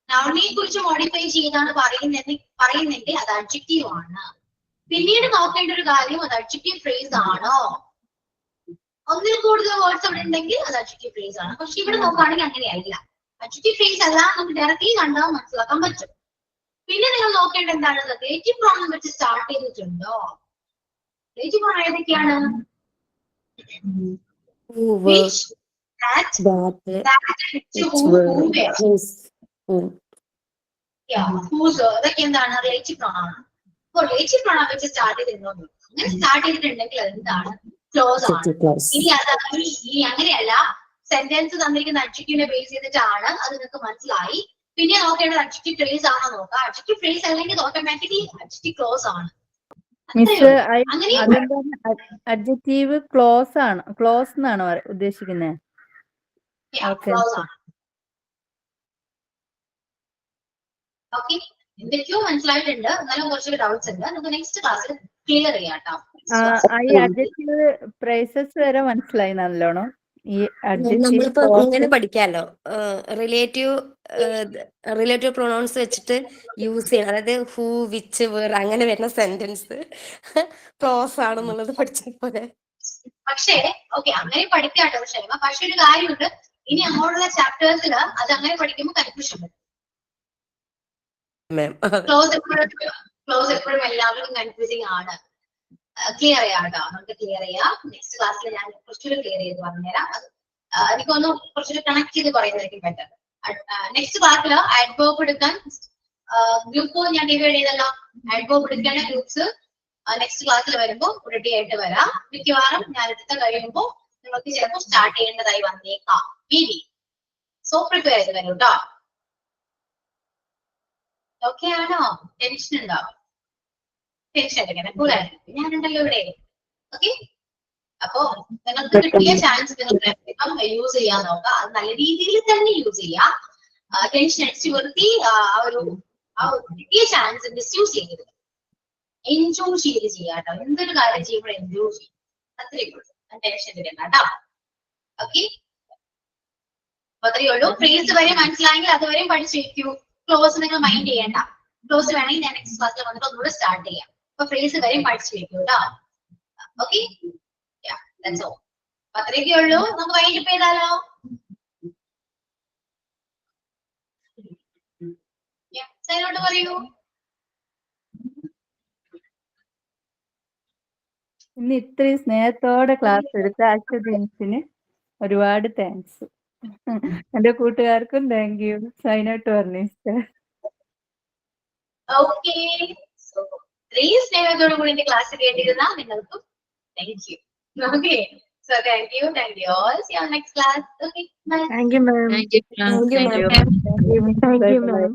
നൗണിനെ കുറിച്ച് മോഡിഫൈ ചെയ്താണ് പറയുന്നെങ്കിൽ അത് അഡ്ജക്റ്റീവ് ആണ്. പിന്നീട് നോക്കേണ്ട ഒരു കാര്യം അത് അഡ്ജക്റ്റീവ് ഫ്രേസ് ആണോ? ഒന്നിൽ കൂടുതൽ വേർഡ്സ് അവിടെ ഉണ്ടെങ്കിൽ അത് അഡ്ജക്റ്റീവ് ഫ്രേസ് ആണ്. പക്ഷെ ഇവിടെ നോക്കുകയാണെങ്കിൽ അങ്ങനെയല്ല. അഡ്ജക്റ്റീവ് ഫ്രേസ് അല്ല, നമുക്ക് ഡയറക്റ്റ്ലി കണ്ടാൽ മനസ്സിലാക്കാൻ പറ്റും. പിന്നെ നിങ്ങൾ നോക്കേണ്ടത് എന്താണ്? റിലേറ്റീവ് പ്രോണൗൺ വെച്ച് സ്റ്റാർട്ട് ചെയ്തിട്ടുണ്ടോ? റിലേറ്റീവ് പ്രോണൗൺ ഏതൊക്കെയാണ്? Which, that, whose, ഇതൊക്കെ എന്താണ്? റിലേറ്റീവ് പ്രോണൗൺ ആണ്. അപ്പൊ റിലേറ്റീവ് പ്രോണൗൺ വെച്ച് സ്റ്റാർട്ട് ചെയ്തിട്ടുണ്ടോ? അങ്ങനെ സ്റ്റാർട്ട് ചെയ്തിട്ടുണ്ടെങ്കിൽ അതെന്താണ്? ക്ലോസ് ആണ്. ഇനി അങ്ങനെയല്ല, സെന്റൻസ് തന്നിരിക്കുന്ന അഡ്ജക്റ്റീവിനെ ബേസ് ചെയ്തിട്ടാണ്, അത് നിങ്ങൾക്ക് മനസ്സിലായി. പിന്നെ നോക്കേണ്ടത് അഡ്ജക്റ്റീവ് ഫ്രേസ് ആണോ നോക്കാം. അഡ്ജക്റ്റീവ് ഫ്രേസ് അല്ലെങ്കിൽ ഓട്ടോമാറ്റിക്കലി അഡ്ജക്റ്റീവ് ക്ലോസ് ആണ്. മിസ് അതെന്താണ് അഡ്ജക്റ്റീവ് ക്ലോസ് ആണ്? ക്ലോസ് എന്നാണോ ഉദ്ദേശിക്കുന്നത്? ഓക്കെ, എന്തൊക്കെയോ മനസ്സിലായിട്ടുണ്ട്. എന്നാലും കുറച്ച് ഡൗട്ട്സ് ഉണ്ട്. നമുക്ക് നെക്സ്റ്റ് ക്ലാസ്സിൽ ക്ലിയർ ചെയ്യാം കേട്ടോ. ഈ അഡ്ജക്റ്റീവ് ഫ്രേസസ് വരെ മനസ്സിലായി നല്ലോണം. ഈ നമ്മളിപ്പോ ഇങ്ങനെ പഠിക്കാമല്ലോ, റിലേറ്റീവ് പ്രൊനൗൺസ് വെച്ചിട്ട് യൂസ് ചെയ്യണം. അതായത് ഹൂ, വിച്ച്, വേർ അങ്ങനെ വരുന്ന സെന്റൻസ് ക്ലോസ് ആണെന്നുള്ളത് പഠിച്ച പോലെ. പക്ഷേ ഓക്കെ, അങ്ങനെ പഠിക്കാട്ടോ ക്ഷമ. പക്ഷെ ഒരു കാര്യമുണ്ട്, ഇനി അങ്ങോട്ടുള്ള ചാപ്റ്റേഴ്സിൽ അത് അങ്ങനെ പഠിക്കുമ്പോൾ കൺഫ്യൂഷൻ വരും. ക്ലോസ് എപ്പോഴും എല്ലാവർക്കും കൺഫ്യൂസിങ് ആണ്. ക്ലിയർ ചെയ്യാട്ടോ, നമുക്ക് ക്ലിയർ ചെയ്യാം. നെക്സ്റ്റ് ക്ലാസ്സിൽ ഞാൻ കുറച്ചുകൂടി ക്ലിയർ ചെയ്ത് പറഞ്ഞുതരാം. എനിക്കൊന്ന് കുറച്ചുകൂടി കണക്ട് ചെയ്ത് പറയുന്നതായിരിക്കും ബെറ്റർ. നെക്സ്റ്റ് ക്ലാസ്സിൽ അഡ്വേർബ് എടുക്കാൻ ഗ്രൂപ്പ് ഞാൻ ഡിവൈഡ് ചെയ്തല്ലോ. അഡ്വേർബ് എടുക്കേണ്ട ഗ്രൂപ്പ്സ് നെക്സ്റ്റ് ക്ലാസ്സിൽ വരുമ്പോൾ റെഡി ആയിട്ട് വരാം. മിക്കവാറും ഞാൻ എടുത്ത് കഴിയുമ്പോൾ നിങ്ങൾക്ക് ചിലപ്പോൾ സ്റ്റാർട്ട് ചെയ്യേണ്ടതായി വന്നേക്കാം. സോ പ്രിപ്പയർ ചെയ്ത് വരും കേട്ടോ. ഓക്കെ ആണോ? ടെൻഷൻ ഉണ്ടോ? ടെൻഷൻ എടുക്കണം, കൂടായിരിക്കും. ഞാനുണ്ടല്ലോ ഇവിടെ. ഓക്കെ, അപ്പോ നിങ്ങൾക്ക് കിട്ടിയ ചാൻസ് നിങ്ങൾ യൂസ് ചെയ്യാൻ നോക്കാം. അത് നല്ല രീതിയിൽ തന്നെ യൂസ് ചെയ്യാം. ടെൻഷൻ അടിച്ചു നിർത്തി ആ കിട്ടിയ ചാൻസ് മിസ്യൂസ് ചെയ്യരുത്. എൻജോയ് ചെയ്ത് ചെയ്യാട്ടോ. എന്തൊരു കാര്യം ചെയ്യുമ്പോൾ എൻജോയ് ചെയ്യും. അത്രയേ ഉള്ളൂ. ടെൻഷൻ വരണ്ട കേട്ടോ. ഓക്കെ, അത്രയേ ഉള്ളൂ. ഫ്രേസ് വരെ മനസ്സിലായെങ്കിൽ അതുവരെയും പഠിച്ചു വെക്കൂ. ക്ലോസ് നിങ്ങൾ മൈൻഡ് ചെയ്യണ്ട. ക്ലോസ് വേണമെങ്കിൽ ഞാൻ നെക്സ്റ്റ് ക്ലാസ്സിൽ വന്നിട്ട് ഒന്നുകൂടെ സ്റ്റാർട്ട് ചെയ്യാം. അപ്പൊ ഫ്രേസ് വരെയും പഠിച്ചു വെക്കൂ കേട്ടോ. ഓക്കെ, അത്രയൊക്കെ ഉള്ളൂ. നമുക്ക് വൈകിട്ട് ചെയ്താലോ? സൈനോട്ട് പറയൂ. ഇന്ന് ഇത്രയും സ്നേഹത്തോടെ ക്ലാസ് എടുത്ത അശ്വതിന് ഒരുപാട് താങ്ക്സ്. എന്റെ കൂട്ടുകാർക്കും താങ്ക് യു. സൈനോട്ട് പറഞ്ഞു സിസ്റ്റർ. ഓക്കെ, ഇത്രയും സ്നേഹത്തോടു കൂടി എന്റെ ക്ലാസ് കേട്ടിരുന്ന നിങ്ങൾക്കും thank you. Okay, so thank you all. See you next class. Okay, bye. Thank you ma'am. Thank you, ma'am. Thank you, Thank ma'am. you. Thank you. Thank you, Bye-bye. ma'am.